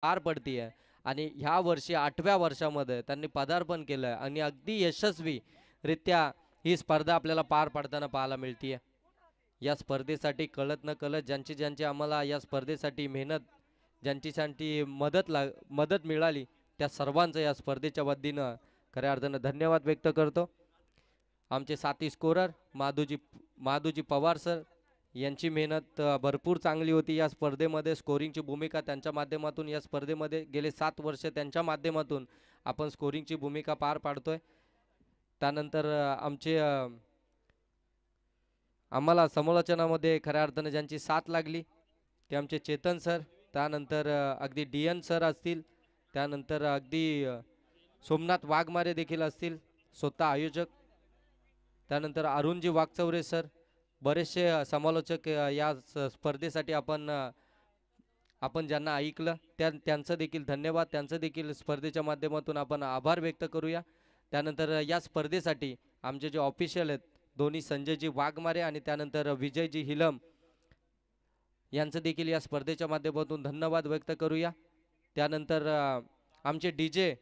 पार पडतीये आणि ह्या वर्षी 8व्या वर्षामध्ये त्यांनी पदार्पण केलंय आणि अगदी यशस्वीरित्या ही स्पर्धा आपल्याला पार पाडताना पाहायला मिळतीये। या स्पर्धेसाठी कळत न कळत ज्यांची ज्यांची आम्हाला या स्पर्धेसाठी मेहनत ज्यांची मदत मिळाली त्या सर्वांचं या स्पर्धेच्या वतीनं खऱ्या अर्थानं धन्यवाद व्यक्त करतो। आमचे साथी स्कोरर माधुजी पवार सर यांची मेहनत भरपूर चांगली होती या स्पर्धेमध्ये। स्कोरिंगची भूमिका त्यांच्या माध्यमातून या स्पर्धेमध्ये गेले 7 वर्ष त्यांच्या माध्यमातून आपण स्कोरिंगची भूमिका पार पाडतोय। त्यानंतर आम्हाला समालोचनामध्ये खऱ्या अर्थाने ज्यांची साथ लागली ते आमचे चेतन सर, त्यानंतर अगदी DN सर असतील, त्यानंतर अगदी सोमनाथ वाघमारे देखील असतील स्वतः आयोजक, त्यानंतर अरुणजी वागचौरे सर, बरेचसे समालोचक या स्पर्धेसाठी आपण ज्यांना ऐकलं त्यांचं देखील धन्यवाद, त्यांचं देखील स्पर्धेच्या माध्यमातून आपण आभार व्यक्त करूया। त्यानंतर या स्पर्धेसाठी आमचे जे ऑफिशियल आहेत दोन्ही संजयजी वाघमारे आणि त्यानंतर विजयजी हिलम यांचं देखील या स्पर्धेच्या माध्यमातून धन्यवाद व्यक्त करूया। त्यानंतर आमचे DJ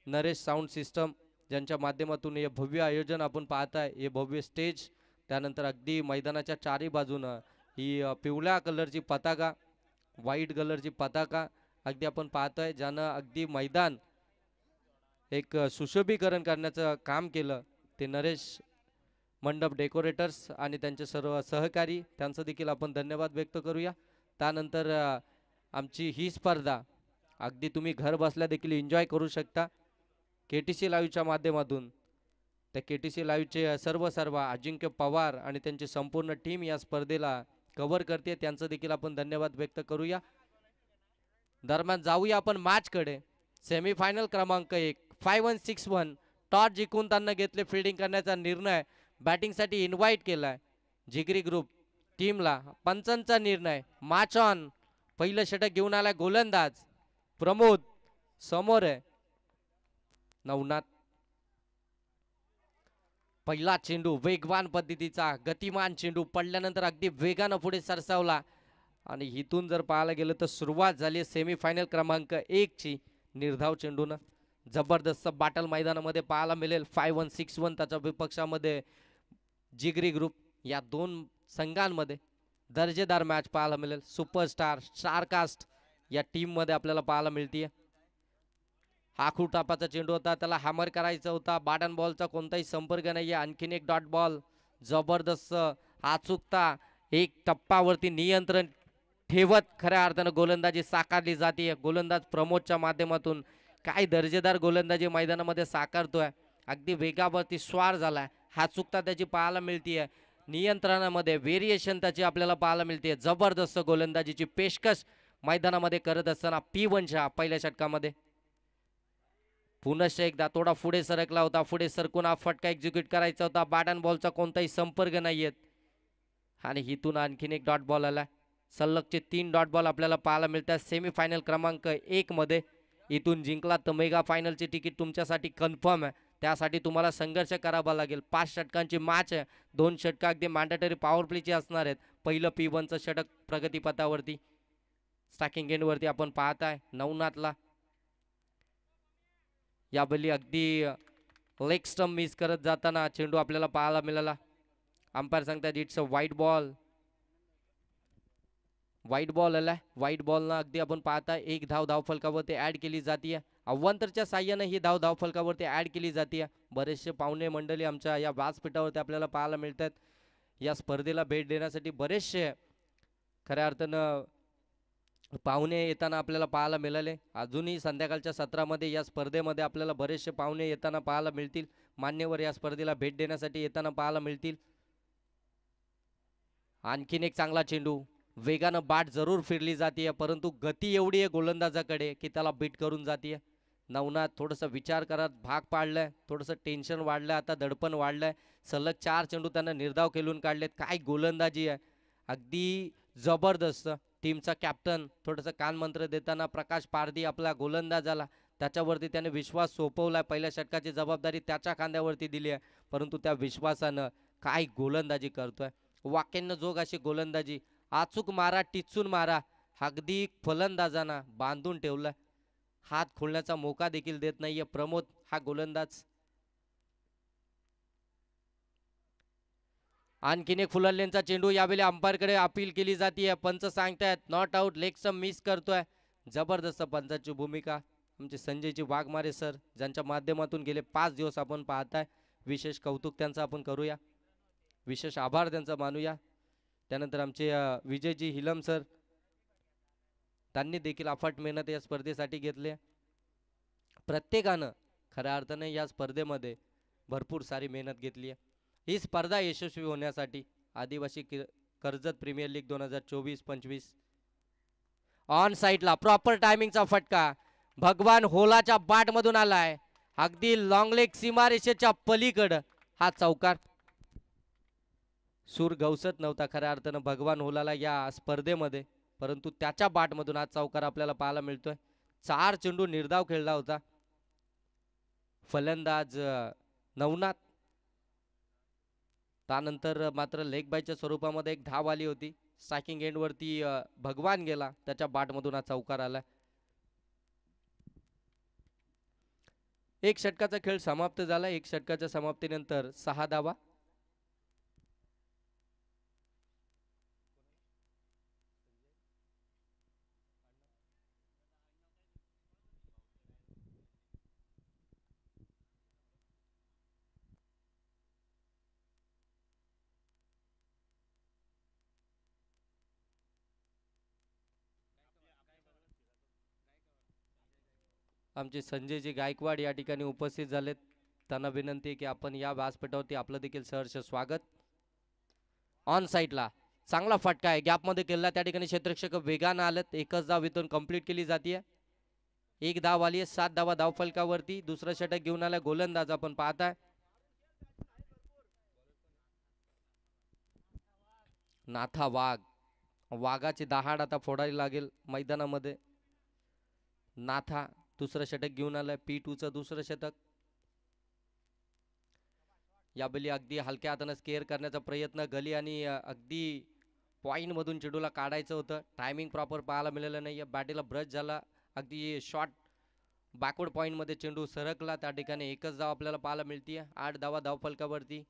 नरेश साऊंड सिस्टम ज्यांच्या माध्यमातून हे भव्य आयोजन आपण पाहताय, हे भव्य स्टेज, त्यानंतर अगदी मैदानाच्या चारी बाजूनं ही पिवळ्या कलरची पताका, व्हाईट कलरची पताका अगदी आपण पाहतोय, ज्यानं अगदी मैदान एक सुशोभीकरण करण्याचं काम केलं ते नरेश मंडप डेकोरेटर्स आणि त्यांचे सर्व सहकारी, त्यांचं देखील आपण धन्यवाद व्यक्त करूया। त्यानंतर आमची ही स्पर्धा अगदी तुम्ही घर बसल्या देखील एन्जॉय करू शकता KTC लाईव्हच्या माध्यमातून। त्या KTC लाईव्हचे सर्व अजिंक्य पवार आणि त्यांची संपूर्ण टीम या स्पर्धेला कव्हर करते, त्यांचं देखील आपण धन्यवाद व्यक्त करूया। दरम्यान जाऊया आपण मॅचकडे। सेमीफायनल क्रमांक 1 5161 टॉस जिंकून त्यांना घेतले फिल्डिंग करण्याचा निर्णय, बॅटिंगसाठी इन्व्हाइट केलाय जिगरी ग्रुप टीमला। पंचांचा निर्णय मॅच ऑन, पहिलं षटक घेऊन आलाय गोलंदाज प्रमोद, समोर आहे नवनाथ। पहिला चेंडू वेगवान पद्धतीचा गतिमान चेंडू पडल्यानंतर अगदी वेगानं पुढे सरसावला आणि इथून जर पाहायला गेलं तर सुरुवात झाली सेमीफायनल क्रमांक 1 ची निर्धाव चेंडूनं। जबरदस्त बाटल मैदानामध्ये पाहायला मिळेल 5161 त्याच्या विपक्षामध्ये जिगरी ग्रुप, या दोन संघांमध्ये दर्जेदार मॅच पाहायला मिळेल। सुपरस्टार स्टारकास्ट या टीम मध्ये आपल्याला पाहायला मिळतीये। हा टापाचा चेंडू होता, त्याला हॅमर करायचा होता, बॅट बॉलचा कोणताही संपर्क नाहीये। आणखीन एक डॉट बॉल, जबरदस्त अचूकता, एक टप्पावरती नियंत्रण ठेवत खऱ्या अर्थानं गोलंदाजी साकारली जाते। गोलंदाज प्रमोदच्या माध्यमातून काय दर्जेदार गोलंदाजी मैदानामध्ये साकारतोय, अगदी वेगावरती स्वार झालाय, अचूकता त्याची पाहायला मिळतीये, नियंत्रणामध्ये व्हेरिएशन त्याची आपल्याला पाहायला मिळते। जबरदस्त गोलंदाजीची पेशकश मैदानामध्ये करत असताना P1च्या पहिल्या षटकामध्ये पुनश्च एकदा थोडा पुढे सरकला होता, पुढे सरकून हा फटका एक्झिक्यूट करायचा होता, बॅट अँड बॉलचा कोणताही संपर्क नाहीयेत आणि इथून आणखीन एक डॉट बॉल आला। सलगचे 3 डॉट बॉल आपल्याला पाहायला मिळतात सेमीफायनल क्रमांक 1 मध्ये। इथून जिंकला तर मेगा फायनलची तिकीट तुमच्यासाठी कन्फर्म आहे, त्यासाठी तुम्हाला संघर्ष करावा लागेल। 5 षटकांची मॅच आहे, 2 षटक अगदी मॅन्डेटरी पॉवर प्लेची असणार आहेत। पहिलं P1चं षटक प्रगतीपथावरती स्टॅकिंग एंडवरती आपण पाहताय नवनाथला, यावेळी अगदी लेग स्टंप मिस करत जाताना चेंडू आपल्याला पाहायला मिळाला। अंपायर सांगतात it's a white ball, white ball आलाय। व्हाईट बॉलना अगदी आपण पाहताय एक धाव फलकावरती ऍड केली जाते, अव्वंतरच्या साह्याने ही धाव फलकावरती ऍड केली जाते। बरेचसे पाहुणे मंडळी आमच्या या व्यासपीठावरती आपल्याला पाहायला मिळतात, या स्पर्धेला भेट देण्यासाठी बरेचसे खऱ्या अर्थानं पाहुणे येताना आपल्याला पाहायला मिळाले। अजूनही संध्याकाळच्या सत्रामध्ये या स्पर्धेमध्ये आपल्याला बरेचसे पाहुणे येताना पाहायला मिळतील, मान्यवर या स्पर्धेला भेट देण्यासाठी येताना पाहायला मिळतील। आणखीन एक चांगला चेंडू, वेगानं बाट जरूर फिरली जाते, परंतु गती एवढी आहे गोलंदाजाकडे की त्याला बीट करून जाते। नवनाथ थोडंसं विचार करत भाग पाडलाय, थोडंसं टेन्शन वाढलंय, आता दडपण वाढलंय। सलग 4 चेंडू त्यानं निर्धाव खेळून काढलेत, काय गोलंदाजी आहे, अगदी जबरदस्त। टीमचा कॅप्टन थोडंसं कानमंत्र देताना प्रकाश पारधी आपला गोलंदाजाला त्याच्यावरती त्याने विश्वास सोपवलाय, पहिल्या षटकाची जबाबदारी त्याच्या खांद्यावरती दिली आहे, परंतु त्या विश्वासानं काय गोलंदाजी करतोय, वाक्यांना जोग अशी गोलंदाजी, अचूक मारा टिचून मारा, अगदी फलंदाजांना बांधून ठेवलं, हात खोलण्याचा मौका देखील देत नाहीये प्रमोद हा गोलंदाज. आणखीन एक फुलरलेनचा चेंडू, यावेळी अंपायरकडे अपील केली जाते. पंच सांगतायत नॉट आउट, लेगचा मिस करतोय. जबरदस्त पंचाची भूमिका आमचे संजयजी वाघमारे सर, ज्यांच्या माध्यमातून गेले 5 दिवस आपण पाहताय. विशेष कौतुक त्यांचं आपण करूया, विशेष आभार त्यांचा मानूया. त्यानंतर आमचे विजयजी हिलम सर, त्यांनी देखील अफाट मेहनत या स्पर्धेसाठी घेतली. प्रत्येकानं खऱ्या अर्थाने या स्पर्धेमध्ये भरपूर सारी मेहनत घेतली आहे. ही स्पर्धा यशस्वी होण्यासाठी आदिवासी कर्जत प्रीमियर लीग 2024-25 ऑन साईडला प्रॉपर टायमिंगचा फटका भगवान होलाच्या बाट मधून आलाय. अगदी लॉंग लेग सीमारेषेच्या पलीकडं हा चौकार. सूर गवसत नव्हता खऱ्या अर्थानं भगवान होलाला या स्पर्धेमध्ये, परंतु त्याच्या बाट मधून हा चौकार आपल्याला पाहायला मिळतोय. 4 चेंडू निर्धाव खेळला होता. फलंदाज नवनाथ, त्यानंतर मात्र लेग बायच्या स्वरूपामध्ये एक धाव आली होती. स्ट्रायकिंग एंड वरती भगवान गेला, त्याच्या बाट मधून हा चौकार आला. एक षटकाचा खेळ समाप्त झाला. एक षटकाच्या समाप्तीनंतर 6 धावा. आमचे संजयजी गायकवाड या ठिकाणी उपस्थित झालेत. त्यांना विनंती आहे की आपण या व्यासपीठावरती आपलं देखील सहर्ष स्वागत. ऑन साईडला चांगला फटका आहे, गॅपमध्ये केला. त्या ठिकाणी क्षेत्ररक्षक वेगानं आलेत. एकच धाव इथून कंप्लीट केली जाते. एक धाव आली आहे. 7 धावा धावफलकावरती. दुसरं षटक घेऊन आला गोलंदाज आपण पाहताय. नाथा वाघ, वाघाची दहाड आता फोडायला लागेल मैदानामध्ये. नाथा दुसरं षटक घेऊन आलंय. P2चं दुसरं षटक. यावेळी अगदी हलक्या हातानं स्केअर करण्याचा प्रयत्न, गली आणि अगदी पॉइंट मधून चेंडूला काढायचं होतं. टायमिंग प्रॉपर पाहायला मिळालं नाही. बॅटीला ब्रश झाला. अगदी शॉर्ट बॅकवर्ड पॉइंट मध्ये चेंडू सरकला. त्या ठिकाणी एकच धाव आपल्याला पाहायला मिळते. 8 धावा धावफलकावरती.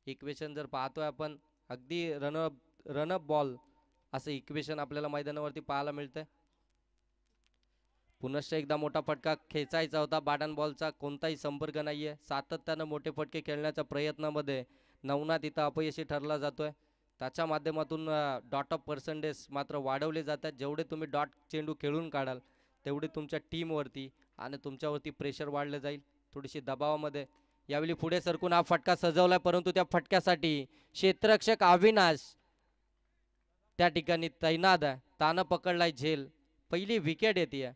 इक्वेशन जर पाहतोय आपण, अगदी रनअप बॉल असं इक्वेशन आपल्याला मैदानावरती पाहायला मिळतंय. पुनश्च एकदा मोठा फटका खेचायचा होता. बॅट बॉलचा कोणताही संपर्क नाहीये. सातत्यानं मोठे फटके खेळण्याच्या प्रयत्नामध्ये नवनाथ इथं अपयशी ठरला जातोय. त्याच्या माध्यमातून डॉट ऑफ पर्सेंटेज मात्र वाढवले जातात. जेवढे तुम्ही डॉट चेंडू खेळून काढाल तेवढे तुमच्या टीमवरती आणि तुमच्यावरती प्रेशर वाढलं जाईल. थोडीशी दबावामध्ये यावेळी पुढे सरकून हा फटका सजवलाय, परंतु त्या फटक्यासाठी क्षेत्ररक्षक अविनाश त्या ठिकाणी तैनात आहे. तानं पकडलाय झेल. पहिली विकेट येते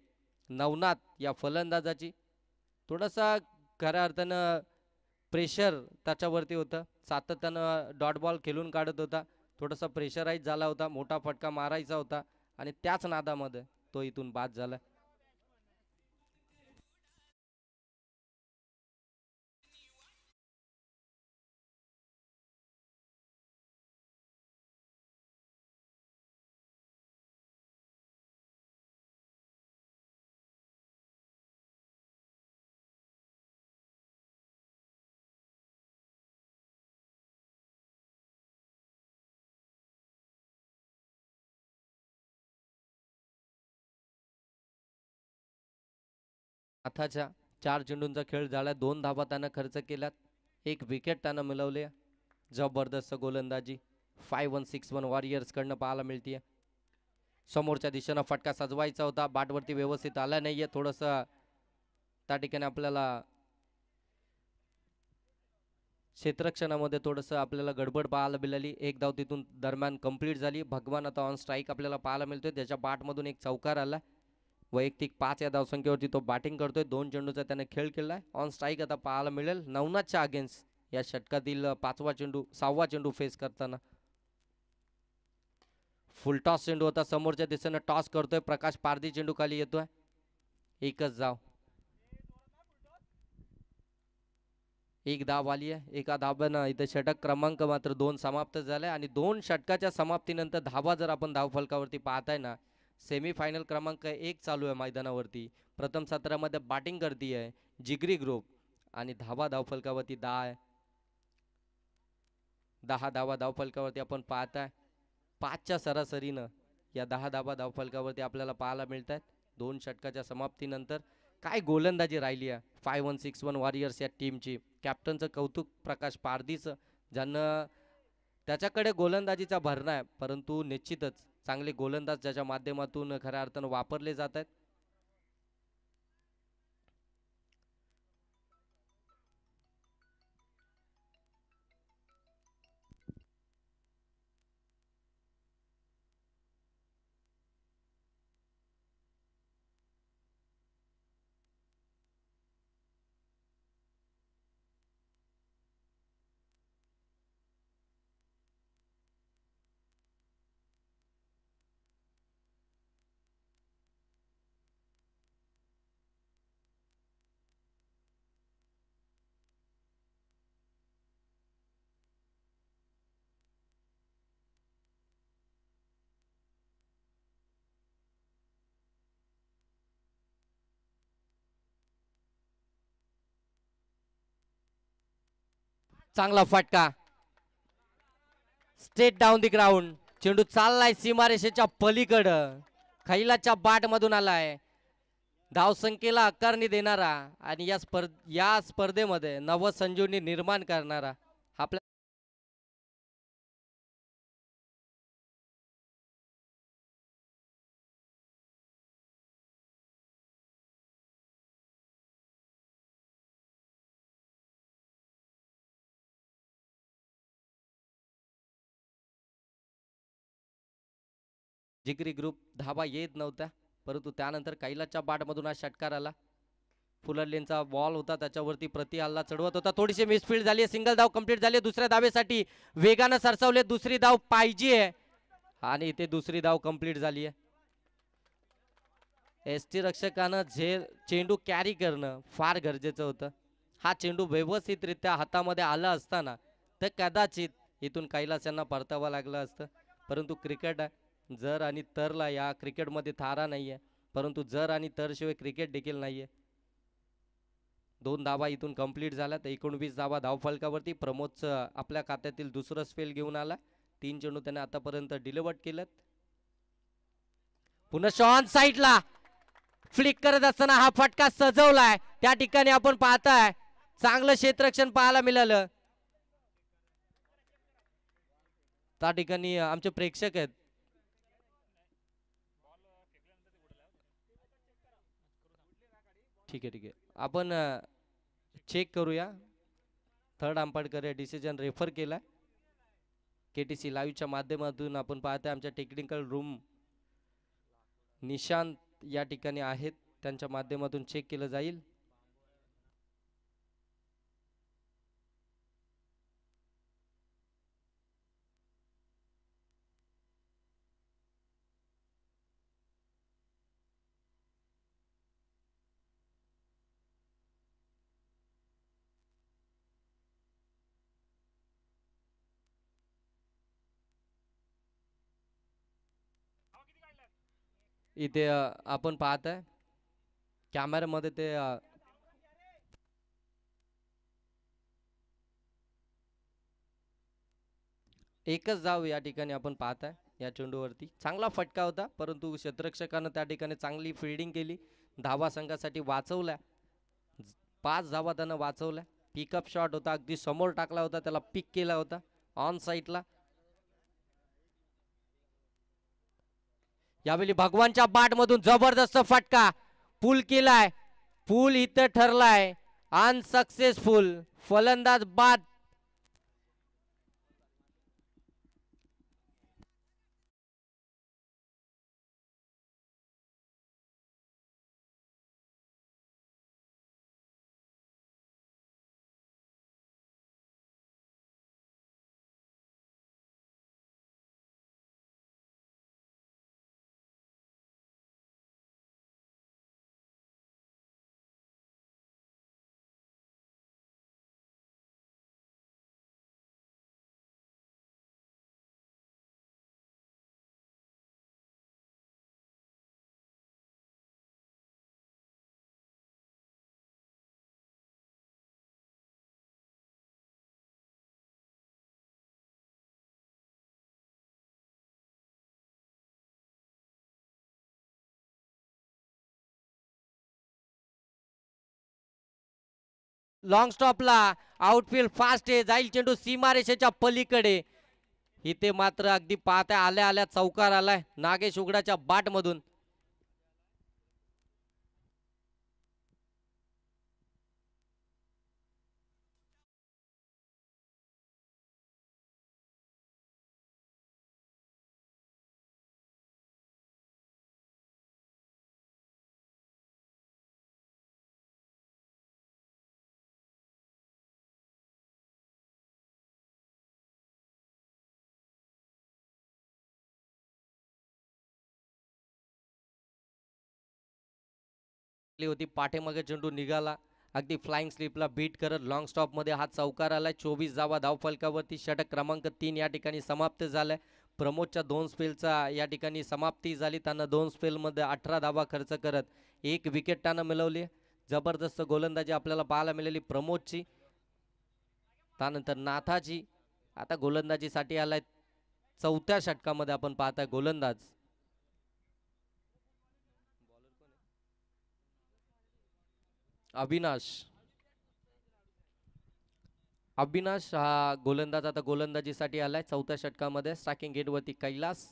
नवनाथ या फलंदाजाची. थोडासा खऱ्या अर्थानं प्रेशर त्याच्यावरती होतं. सातत्यानं डॉट बॉल खेळून काढत होता. थोडासा प्रेशराईज झाला होता. मोठा फटका मारायचा होता आणि त्याच नादामध्ये तो इथून बाद झाला. नाथाच्या 4 चेंडूंचा खेळ झाला. 2 धावा त्यानं खर्च केल्यात. 1 विकेट त्यानं मिळवली. जबरदस्त गोलंदाजी 5-1-6-1 वॉरियर्स कडनं पाहायला मिळते. समोरच्या दिशेनं फटका सजवायचा होता. बॅटवरती व्यवस्थित आला नाहीये. थोडंसं त्या ठिकाणी आपल्याला क्षेत्ररक्षणामध्ये थोडंसं आपल्याला गडबड पाहायला मिळाली. एक धाव तिथून दरम्यान कंप्लीट झाली. भगवान आता ऑन स्ट्राईक आपल्याला पाहायला मिळतोय. त्याच्या बॅटमधून एक चौकार आला. वैयक्तिक 5 या धावसंख्येवरती तो बॅटिंग करतोय. 2 चेंडूचा त्याने खेळ केलाय. ऑन स्ट्राईक आता पाहायला मिळेल नवनाथच्या अगेन्स्ट या षटकातील 6वा चेंडू फेस करताना. फुल टॉस चेंडू होता. समोरच्या दिशेनं टॉस करतोय प्रकाश पारधी. चेंडू खाली येतोय. एकच धाव. एक धाव आली आहे. एका धाब्यानं इथे षटक क्रमांक मात्र 2 समाप्त झाले आणि 2 षटकाच्या समाप्तीनंतर धावा जर आपण धावफलकावरती पाहताय ना, सेमीफायनल क्रमांक 1 चालू आहे मैदानावरती. प्रथम सत्रामध्ये बॅटिंग करती आहे जिगरी ग्रुप आणि धावा धावफलकावरती 10 धावा धावफलकावरती आपण पाहताय 5च्या सरासरीनं या 10 धावा धावफलकावरती आपल्याला पाहायला मिळत आहेत. 2 षटकाच्या समाप्तीनंतर काय गोलंदाजी राहिली आहे 5161 वॉरियर्स या टीमची. कॅप्टनचं कौतुक प्रकाश पारधीचं, ज्यांना त्याच्याकडे गोलंदाजीचा भरणा आहे, परंतु निश्चितच चांगले गोलंदाज ज्याच्या माध्यमातून खऱ्या अर्थानं वापरले जात आहेत. चांगला फटका स्ट्रेट डाऊन दी ग्राउंड. चेंडू चाललाय सीमारेषेच्या पलीकडं, खैलाच्या बाट मधून आलाय. धावसंख्येला आकारणी देणारा आणि या स्पर्धेमध्ये नवसंजीवनी निर्माण करणारा आपल्या जिगरी ग्रुप धाबा येत नव्हता, परंतु त्यानंतर कैलासच्या बाटमधून हा षटकार आला. फुलरलेनचा बॉल होता, त्याच्यावरती प्रति हल्ला चढवत होता. थोडीशी मिसफील्ड झाली, सिंगल धाव कंप्लीट झाली. दुसऱ्या धावेसाठी वेगानं सरसावले, दुसरी धाव पाहिजे आणि इथे दुसरी धाव कंप्लीट झाली आहे. एसटी रक्षकानं चेंडू कॅरी करणं फार गरजेचं होतं. हा चेंडू व्यवस्थितरित्या हातामध्ये आला असताना तर कदाचित इथून कैलास यांना परतावं लागलं असतं, परंतु क्रिकेट जर आणि तरला या क्रिकेटमध्ये थारा नाहीये, परंतु जर आणि तर शिवाय क्रिकेट देखील नाहीये. 2 धावा इथून कंप्लीट झाल्या तर 19 धावा धावफलकावरती. प्रमोदचं आपल्या खात्यातील दुसरं स्पेल घेऊन आला. 3 चेंडू त्याने आतापर्यंत डिलिव्हर्ड केलेत. पुन्हा शॉन साईडला फ्लिक करत असताना हा फटका सजवलाय. त्या ठिकाणी आपण पाहताय चांगलं क्षेत्ररक्षण पाहायला मिळालं. त्या ठिकाणी आमचे प्रेक्षक आहेत. ठीक आहे आपण चेक करूया. थर्ड अंपायर डिसिजन रेफर केला. KTC लाईव्हच्या माध्यमातून आपण पाहताय आमच्या टेक्निकल रूम निशांत या ठिकाणी आहेत, त्यांच्या माध्यमातून चेक केलं जाईल. इथे आपण पाहताय कॅमेऱ्यामध्ये ते एकच धाव या ठिकाणी आपण पाहताय. या चेंडूवरती चांगला फटका होता, परंतु क्षेत्ररक्षकानं त्या ठिकाणी चांगली फिल्डिंग केली, धावा संघासाठी वाचवल्या. 5 धावा त्यानं वाचवल्या. पिकअप शॉट होता, अगदी समोर टाकला होता, त्याला पिक केला होता ऑन साईडला. यावेळी भगवानच्या बाट मधून जबरदस्त फटका, पूल केलाय, पूल इथं ठरलाय अनसक्सेसफुल. फलंदाज बाद. लॉंग स्टॉपला आउटफील्ड फास्ट आहे, जाईल चेंडू सीमारेषेच्या पलीकडे. इथे मात्र अगदी पाहत्या आल्या आल्या चौकार आलाय नागेश उघडाच्या बाट मधून. होती पाठीमागे चेंडू निघाला अगदी फ्लाइंग स्लिपला बीट करत लॉंग स्टॉप मध्ये हा चौकार आलाय. 24 धावा धावफलकावरती. षटक क्रमांक 3 या ठिकाणी समाप्त झालाय. प्रमोदच्या 2 स्पेलचा या ठिकाणी समाप्ती झाली. त्यांना 2 स्पेलमध्ये 18 धावा खर्च करत 1 विकेट त्यानं मिळवली. जबरदस्त गोलंदाजी आपल्याला पाहायला मिळाली प्रमोदची. त्यानंतर नाथाची आता गोलंदाजीसाठी आलाय. चौथ्या षटकामध्ये आपण पाहताय गोलंदाज अविनाश. अविनाश हा गोलंदाज आता गोलंदाजीसाठी आलाय चौथ्या षटकामध्ये. स्ट्रायकिंग गेटवरती कैलास.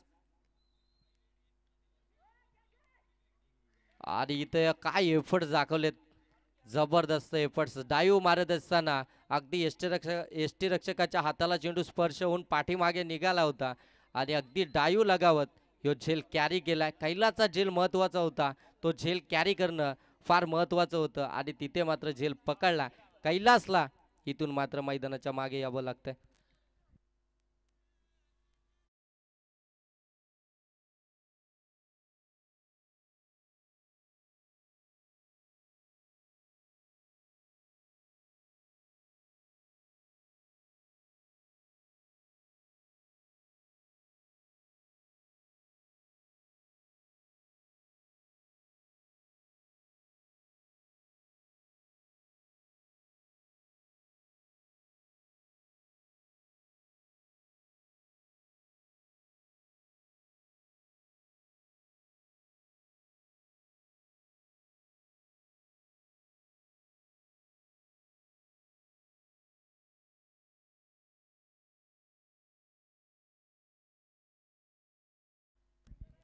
आणि इथे काय एफर्ट्स दाखवलेत, जबरदस्त एफर्ट्स. डाईव्ह मारत असताना अगदी एसटी रक्षकाच्या हाताला चेंडू स्पर्श होऊन पाठीमागे निघाला होता आणि अगदी डाईव्ह लगावत ह्यो झेल कॅरी केलाय. कैलासचा झेल महत्वाचा होता, तो झेल कॅरी करणं फार महत्वाचं होतं आणि तिथे मात्र झेल पकडला कैलासला. इथून मात्र मैदानाच्या मागे यावं लागतंय.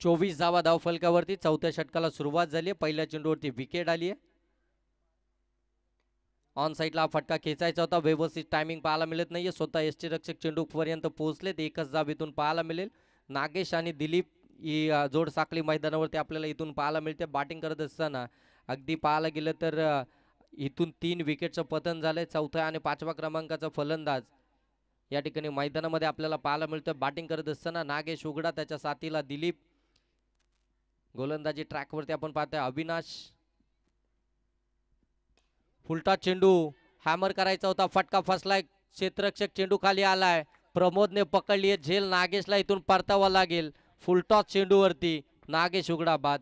24 धावा धावफलकावरती. चौथ्या षटकाला सुरुवात झाली. पहिल्या चेंडूवरती विकेट आली आहे. ऑन साईडला फटका खेचायचा होता, व्यवस्थित टायमिंग पाहायला मिळत नाहीये. स्वतः एसटी रक्षक चेंडू पर्यंत पोहोचलेत. एकच धाव इथून पाहायला मिळेल. नागेश आणि दिलीप ही जोड साखळी मैदानावरती आपल्याला इथून पाहायला मिळते. बॅटिंग करत असताना अगदी पाहायला गेलं तर इथून 3 विकेटचं पतन झालंय. चौथ्या आणि 5व्या क्रमांकाचा फलंदाज या ठिकाणी मैदानामध्ये आपल्याला पाहायला मिळतं. बॅटिंग करत असताना नागेश उघडा, त्याच्या साथीला दिलीप. गोलंदाजी ट्रॅकवरती आपण पाहतोय अविनाश. फुलटा चेंडू हॅमर करायचा होता, फटका फसलाय. क्षेत्ररक्षक चेंडू खाली आलाय. प्रमोदने पकडली झेल. नागेशला इथून परतावा लागेल. फुलटॉस चेंडूवरती नागेश उघडा बाद.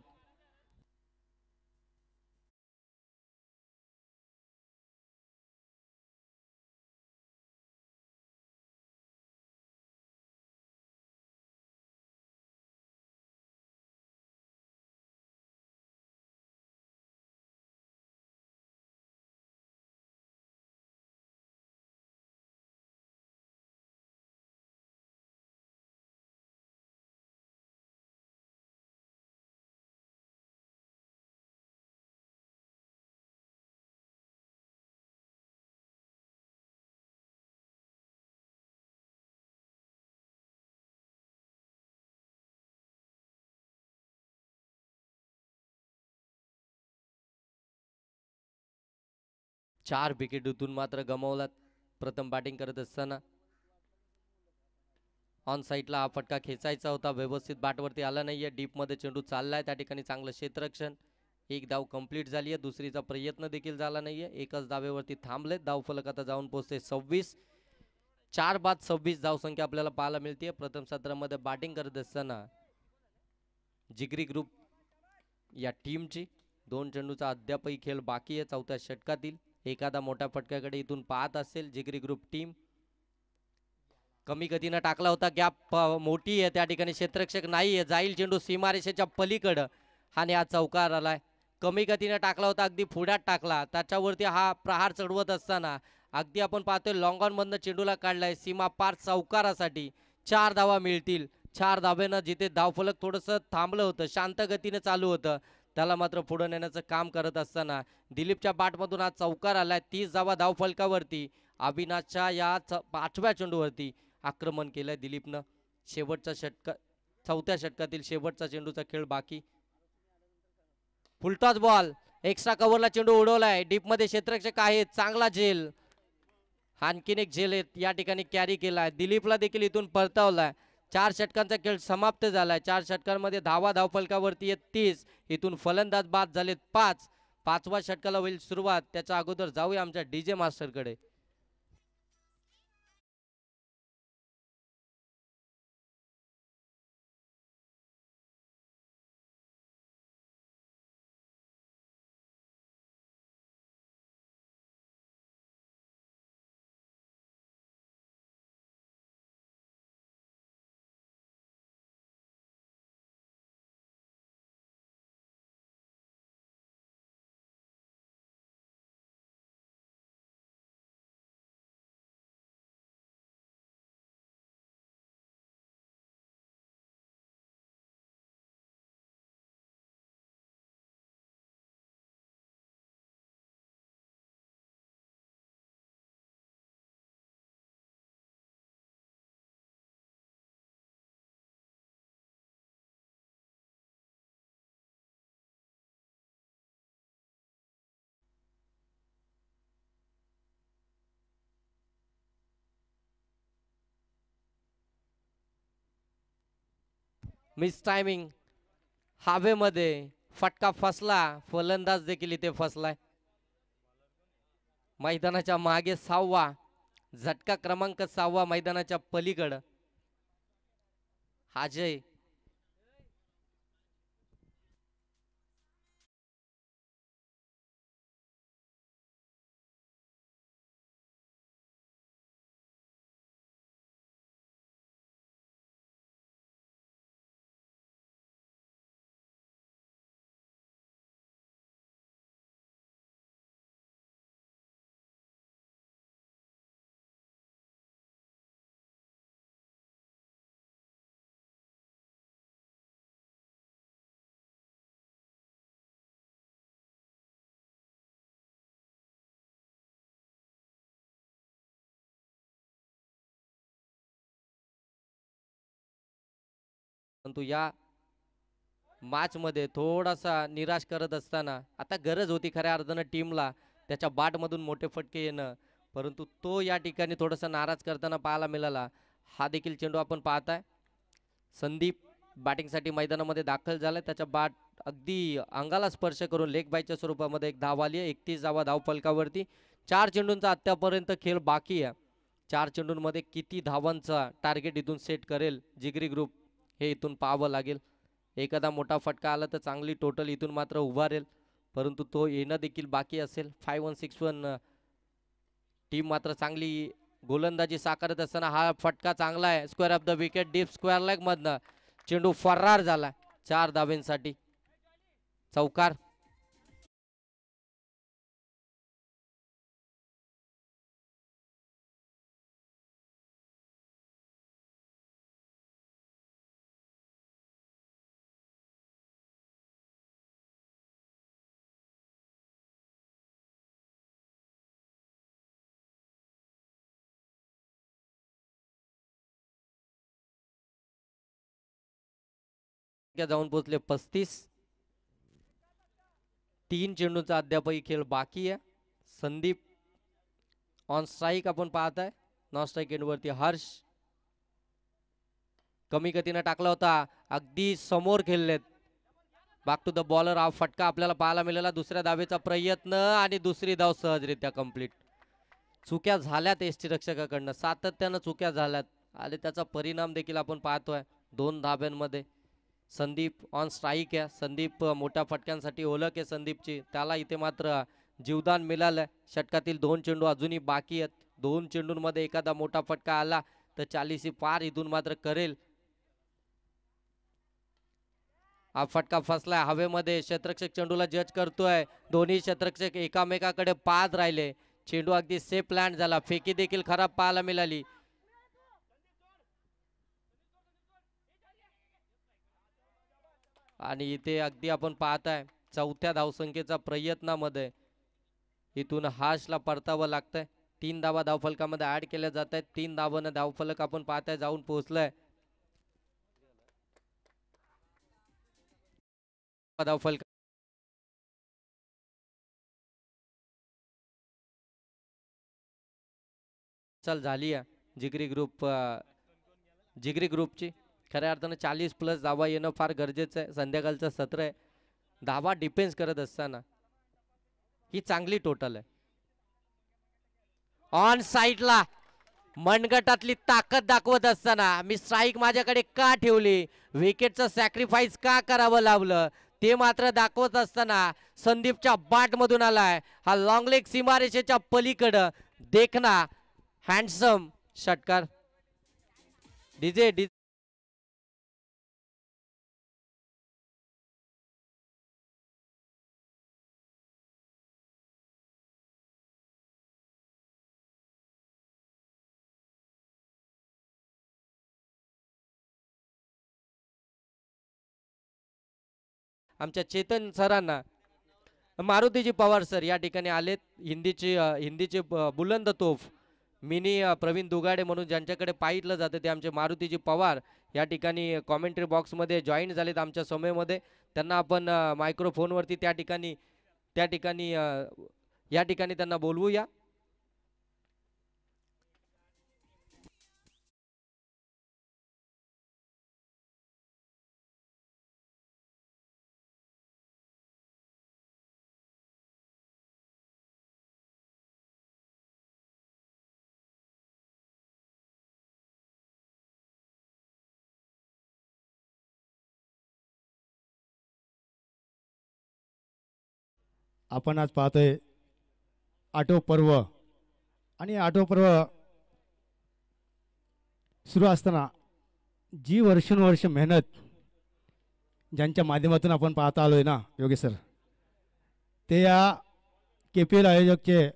चार विकेटून मात्र गमावलात प्रथम बॅटिंग करत असताना. ऑन साईडला हा फटका खेचायचा होता, व्यवस्थित बॅटवरती आला नाहीये. डीप मध्ये चेंडू चाललाय, त्या ठिकाणी चांगलं क्षेत्ररक्षण. एक धाव कंप्लीट झाली आहे. दुसरीचा प्रयत्न देखील झाला नाहीये. एकच धावेवरती थांबले. धाव फलक आता जाऊन पोहोचते 26. 4 बाद 26 धावसंख्या आपल्याला पाहायला मिळते. प्रथम सत्रामध्ये बॅटिंग करत असताना जिगरी ग्रुप या टीमची 2 चेंडूचा अद्यापही खेळ बाकी आहे. चौथ्या षटकातील एखादा मोठ्या फटक्याकडे इथून पाहत असेल जिगरी ग्रुप टीम. कमी गतीनं टाकला होता, गॅप मोठी आहे, त्या ठिकाणी क्षेत्ररक्षक नाही आहे. जाईल चेंडू सीमारेषेच्या पलीकडं आणि हा चौकार आलाय. कमी गतीने टाकला होता, अगदी पुढ्यात टाकला. त्याच्यावरती हा प्रहार चढवत असताना अगदी आपण पाहतोय लॉंग ऑन मधनं चेंडूला काढलाय सीमा पार चौकारासाठी. 4 धावा मिळतील. 4 धाब्यानं जिथे धावफलक थोडंसं थांबलं होतं, शांत गतीने चालू होतं, त्याला मात्र पुढे नेण्याचं काम करत असताना दिलीपच्या बॅटमधून हा चौकार आलाय. 30 धावा धावफलकावरती. अविनाशच्या या 5व्या चेंडूवरती आक्रमण केलंय दिलीपनं. शेवटचा षटक, 4थ्या षटकातील शेवटचा चेंडूचा खेळ बाकी. फुलटॉस बॉल, एक्स्ट्रा कव्हरला चेंडू उडवलाय. डीप मध्ये क्षेत्ररक्षक आहेत, चांगला झेल. आणखीन एक झेल या ठिकाणी कॅरी केलाय. दिलीपला देखील इथून परतवलाय. 4 षटकांचा खेळ समाप्त झालाय. 4 षटकांमध्ये धावा धावफलकावरती 30. इथून फलंदाज बाद झालेत 5. 5व्या षटकाला होईल सुरुवात. त्याच्या अगोदर जाऊया आमच्या डीजे मास्टरकडे. मिस टायमिंग, हवेमध्ये फटका फसला. फलंदाज देखील इथे फसलाय. मैदानाच्या मागे 6वा झटका, क्रमांक 6वा मैदानाच्या पलीकडं. अजय परंतु या मॅच मध्ये थोडासा निराश करत असताना, आता गरज होती खऱ्या अर्थानं टीमला त्याच्या बाट मधून मोठे फटके येणं, परंतु तो या ठिकाणी थोडासा नाराज करताना पाहायला मिळाला. हा देखील चेंडू आपण पाहताय. संदीप बॅटिंगसाठी मैदानामध्ये दाखल झालाय. त्याच्या बाट अगदी अंगाला स्पर्श करून लेग बायच्या स्वरूपामध्ये एक धाव आली आहे. 31 धावा धावफलकावरती. 4 चेंडूंचा आत्तापर्यंत खेळ बाकी आहे. 4 चेंडूंमध्ये किती धावांचा टार्गेट इथून सेट करेल जिगरी ग्रुप, हे इथून पाहावं लागेल. एखादा मोठा फटका आला तर चांगली टोटल इथून मात्र उभारेल, परंतु तो येणं देखील बाकी असेल. 5-1-6-1 टीम मात्र चांगली गोलंदाजी साकारत असताना हा फटका चांगला आहे. Square of the wicket, deep square leg मधनं चेंडू फरार झाला. 4 धावेंसाठी चौकार. जाऊन पोहोचले 35. 3 चेंडूंचा अद्यापही खेळ बाकी आहे. संदीप ऑन स्ट्राईक आपण पाहताय. नॉन स्ट्राईक एंडवरती हर्ष. कमी गतीने टाकला होता, अगदी समोर खेळलेत. Back to the bowler. हा फटका आपल्याला पाहायला मिळाला. दुसऱ्या धावेचा प्रयत्न आणि दुसरी धाव सहजरित्या कंप्लीट. चुक्या झाल्यात यष्टीरक्षकाकडनं, सातत्यानं चुक्या झाल्यात आणि त्याचा परिणाम देखील आपण पाहतोय 2 धाब्यांमध्ये. संदीप ऑन स्ट्राईक आहे. संदीप मोठ्या फटक्यांसाठी ओळख आहे संदीपची. त्याला इथे मात्र जीवदान मिळालंय. षटकातील 2 चेंडू अजूनही बाकी आहेत. 2 चेंडूंमध्ये एखादा मोठा फटका आला तर 40 पार इथून मात्र करेल. हा फटका फसलाय हवेमध्ये. क्षेत्ररक्षक चेंडूला जज करतोय. दोन्ही क्षेत्ररक्षक एकामेकाकडे पाहत राहिले. चेंडू अगदी सेफ लँड झाला. फेकी देखील खराब पाहायला मिळाली. आणि इथे अगदी आपण पाहताय चौथ्या धावसंख्येचा प्रयत्नामध्ये इथून हाशला परतावं लागतंय. 3 धावा धावफलकामध्ये ऍड केल्या जात आहेत. 3 धावांना धावफलक आपण पाहताय जाऊन पोहोचलाय. धावफलक चल झाली आहे जिगरी ग्रुपची. खऱ्या अर्थानं 40+ धावा येणं फार गरजेचं आहे. संध्याकाळचं सत्र आहे. धावा डिफेन्स करत असताना ही चांगली टोटल आहे. ऑन साईडला मनगटातली ताकद दाखवत असताना मी स्ट्राईक माझ्याकडे का ठेवली, विकेटचं सॅक्रिफाईस का करावं लावलं ते मात्र दाखवत असताना संदीपच्या बाट मधून आलाय हा लॉंग लेग सीमारेषेच्या पलीकडं देखना हँडसम षटकार. डीजे आमच्या चेतन सरांना, मारुतीजी पवार सर या ठिकाणी आलेत. हिंदीचे बुलंद तोफ मिनी प्रवीण दुगाडे म्हणून ज्यांच्याकडे पाहिलं जातं ते आमचे मारुतीजी पवार या ठिकाणी कॉमेंट्री बॉक्समध्ये जॉईन झालेत आमच्या समयमध्ये. त्यांना आपण मायक्रोफोनवरती त्या ठिकाणी या ठिकाणी त्यांना बोलवूया. आपण आज पाहतोय आठव पर्व आणि आठव पर्व सुरू असताना जी वर्षानुवर्ष मेहनत ज्यांच्या माध्यमातून आपण पाहता आलोय ना योगेश सर, ते या KPL आयोजकचे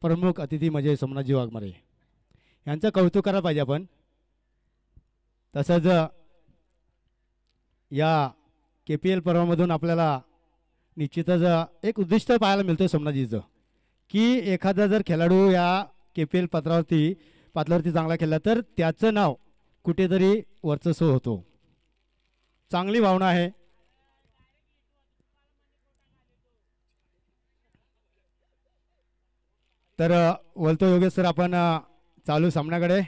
प्रमुख अतिथी म्हणजे सोमनाथजी वाघमारे यांचं कौतुक करायला पाहिजे आपण. तसंच या KPL पर्वामधून आपल्याला निश्चितच एक उद्दिष्ट पाहायला मिळतं सोमनाथजीचं, की एखादा जर खेळाडू या KPL पातळीवरती चांगला खेळला तर त्याचं नाव कुठेतरी वर्चस्व होतो. चांगली भावना आहे. तर बोलतो योगेश सर आपण चालू सामन्याकडे.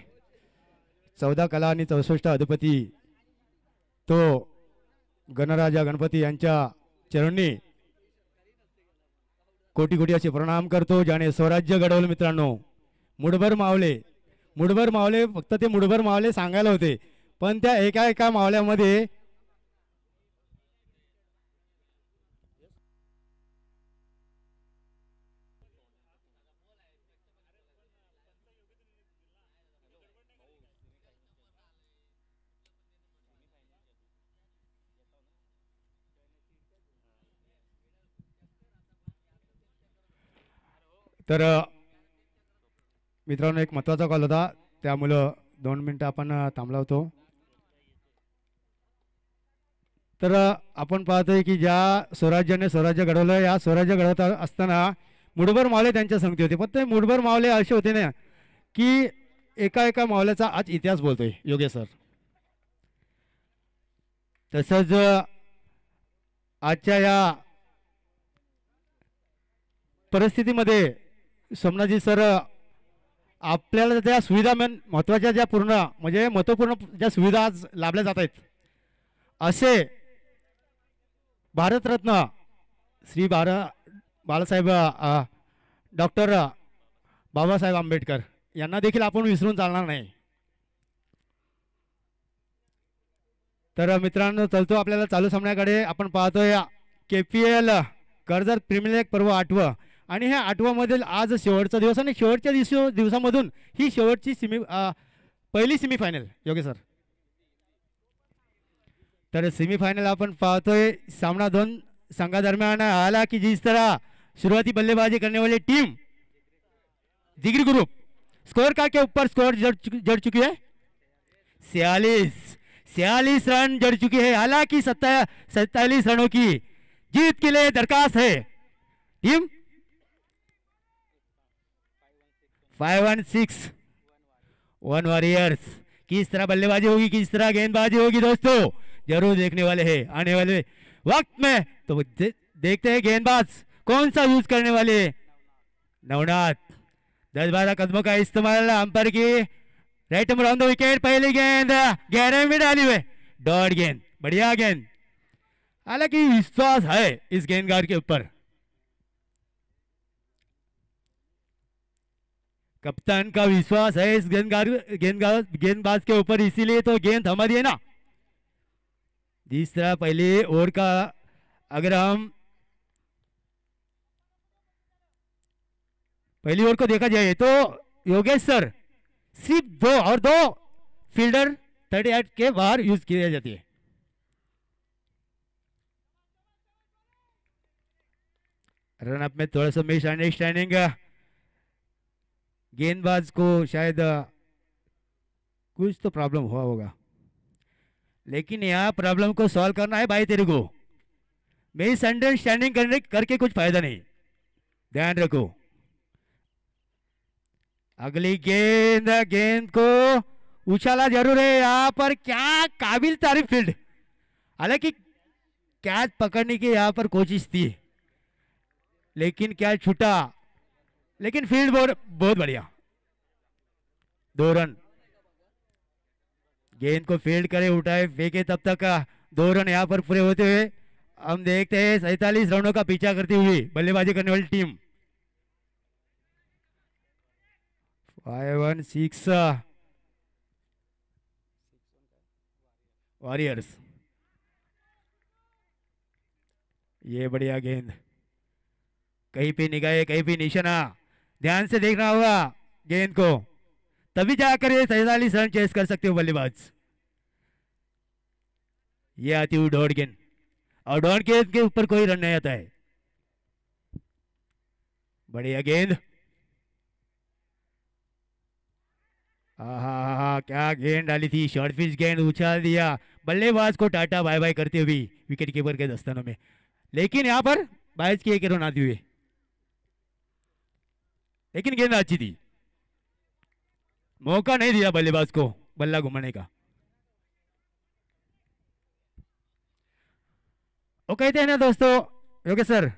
14 कला आणि 64 अधिपती तो गणराजा गणपती यांच्या चरणी कोटी कोटी असे प्रणाम करतो ज्याने स्वराज्य घडवलं. मित्रांनो, मुठभर मावले फक्त ते मुठभर मावले सांगायला होते, पण त्या एका मावल्यामध्ये तर मित्रांनो एक महत्त्वाचा कॉल होता त्यामुळं 2 मिनिटं आपण थांबला होतो. तर आपण पाहतोय की ज्या स्वराज्याने स्वराज्य घडवलं, या स्वराज्य घडवत असताना मुठभर मावले त्यांच्या संगती होते. पण ते मुठभर मावले असे होते ना की एका मावल्याचा आज इतिहास बोलतोय योगेश सर. तसंच आजच्या या परिस्थितीमध्ये सोमनाथजी सर आपल्याला त्या सुविधा महत्त्वाच्या ज्या महत्त्वपूर्ण ज्या सुविधा आज लाभल्या जात आहेत, असे भारतरत्न श्री बाळासाहेब डॉक्टर बाबासाहेब आंबेडकर यांना देखील आपण विसरून चालणार नाही. तर मित्रांनो चलतो आपल्याला चालू सामन्याकडे. आपण पाहतोय KPL कर्जत प्रीमियर लीग पर्व 8 आणि ह्या 8मधील आज शेवटचा दिवस आणि शेवटच्या दिवसामधून ही शेवटची पहिली सेमीफायनल योगेश सर. तर सेमीफायनल आपण पाहतोय सामना दोन संघादरम्यान आला की जिस तरह शुरुआती बल्लेबाजी करने वाली टीम जिगरी ग्रुप स्कोर कार्ड के ऊपर स्कोर जड़ चुकी है 46 रन जड़ चुकी है। हालांकि 47 रनों की जीत के लिए दरखास्त है टीम 516 वन वॉरियर्स। किस तरह बल्लेबाजी होगी, किस तरह गेंदबाजी होगी दोस्तों, जरूर देखने वाले हैं आने वाले वक्त में। तो देखते हैं गेंदबाज कौन सा यूज करने वाले। नवनाथ 10-12 कदमों का इस्तेमाल अंपायर की राइट ऑन द विकेट। पहली गेंद गहरे में डाली हुई, डॉट गेंद, बढ़िया गेंद। हालांकि विश्वास है इस गेंदबाज के ऊपर, कप्तान का विश्वास है इस गेंदबाज के ऊपर, इसीलिए तो गेंद थमा दी है ना। जिस तरह पहले ओवर का अगर हम पहली ओवर को देखा जाए तो योगेश सर सिर्फ दो फील्डर 38 के बाहर यूज किया जाती है। रनअप में थोड़ा सा मिस अंडरस्टैंडिंग, गेंदबाज को शायद कुछ तो प्रॉब्लम हुआ होगा, लेकिन यहाँ प्रॉब्लम को सॉल्व करना है भाई तेरे को। मिस अंडरस्टैंडिंग करके कुछ फायदा नहीं, ध्यान रखो। अगली गेंद को उछाला जरूर है यहाँ पर, क्या काबिल तारीफ फील्ड। हालांकि कैच पकड़ने की यहाँ पर कोशिश थी, लेकिन कैच छूटा, लेकिन फील्ड बहुत बढ़िया। 2 रन, गेंद को फील्ड करे, उठाए, फेंके, तब तक 2 रन यहाँ पर पूरे होते हुए हम देखते हैं 47 रनों का पीछा करती हुई बल्लेबाजी करने वाली टीम। 516 वॉरियर्स। ये बढ़िया गेंद, कहीं पे निगाह, कहीं पे निशाना, ध्यान से देखना होगा गेंद को, तभी जाकर ये 47 रन चेस कर सकते हो बल्लेबाज। ये आती हुई डॉट गेंद, और डॉट गेंद के ऊपर कोई रन नहीं आता है। बढ़िया गेंद, आहा क्या गेंद डाली थी, शॉर्ट पिच गेंद, उछाल दिया, बल्लेबाज को टाटा बाय बाय करते हुए विकेट कीपर के दस्तानों में। लेकिन यहाँ पर बाइज की एक रन आती हुई, लेकिन गेंद अच्छी थी, मौका नहीं दिया बल्लेबाज को बल्ला घुमाने का। वो कहते हैं ना दोस्तों, योगेश सर,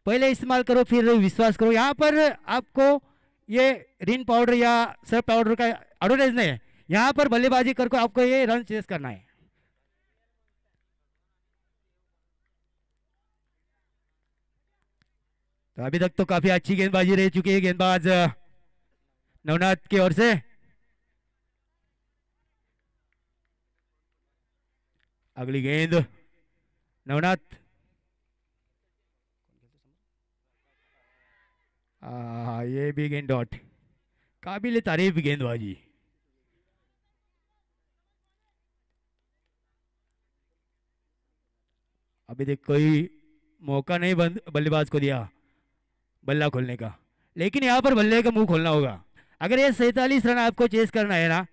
पहले इस्तेमाल करो फिर विश्वास करो। यहाँ पर आपको ये रिन पाउडर या सर्फ पाउडर का एडवर्टाइज नहीं है, यहाँ पर बल्लेबाजी करके आपको ये रन चेस करना है। तो अभी तक तो काफी अच्छी गेंदबाजी रह चुकी है गेंदबाज नवनाथ की ओर से। अगली गेंद नवनाथ, ये भी गेंद डॉट, काबिल तारीफ गेंदबाजी। अभी तक कोई मौका नहीं बल्लेबाज को दिया बल्ला खोलने का, लेकिन यहाँ पर बल्ले का मुंह खोलना होगा। अगर ये 47 रन आपको चेस करना है ना,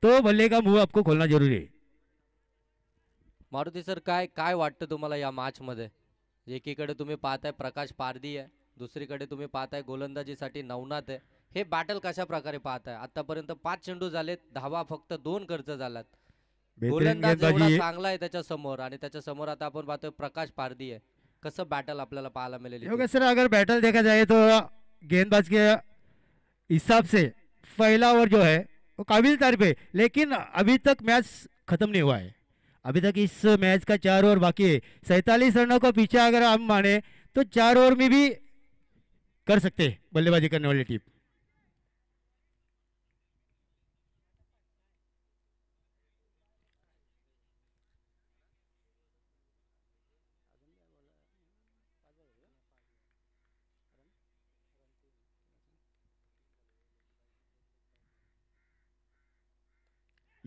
तो बल्ले का मुंह आपको खोलना जरूरी है। मारुती सर, काय काय वाटतं तुम्हाला या मॅच मध्ये? एकीकडे तुम्ही पाहताय प्रकाश पारधी आहे, दुसरीकडे तुम्ही पाहताय गोलंदाजीसाठी नवनाथ आहे. हे बॅटल कशा प्रकारे पाहताय? आतापर्यंत 5 चेंडू झालेत, धावा फक्त 2 खर्च झालात. गोलंदाज एवढा चांगला आहे त्याच्या समोर, आणि त्याच्या समोर आता आपण पाहतोय प्रकाश पारधी आहे. कसं बॅटल आपल्याला पाहायला मिळेल? योगेश सर, अगर बैटल देखा जाए तो गेंदबाज के हिसाब से पहला ओवर जो है वो काबिल तारीफ है, लेकिन अभी तक मैच खत्म नहीं हुआ है। अभी तक इस मैच का 4 ओवर बाकी है। 47 रनों का पीछा अगर हम माने तो 4 ओवर में भी कर सकते हैं बल्लेबाजी करने वाली टीम।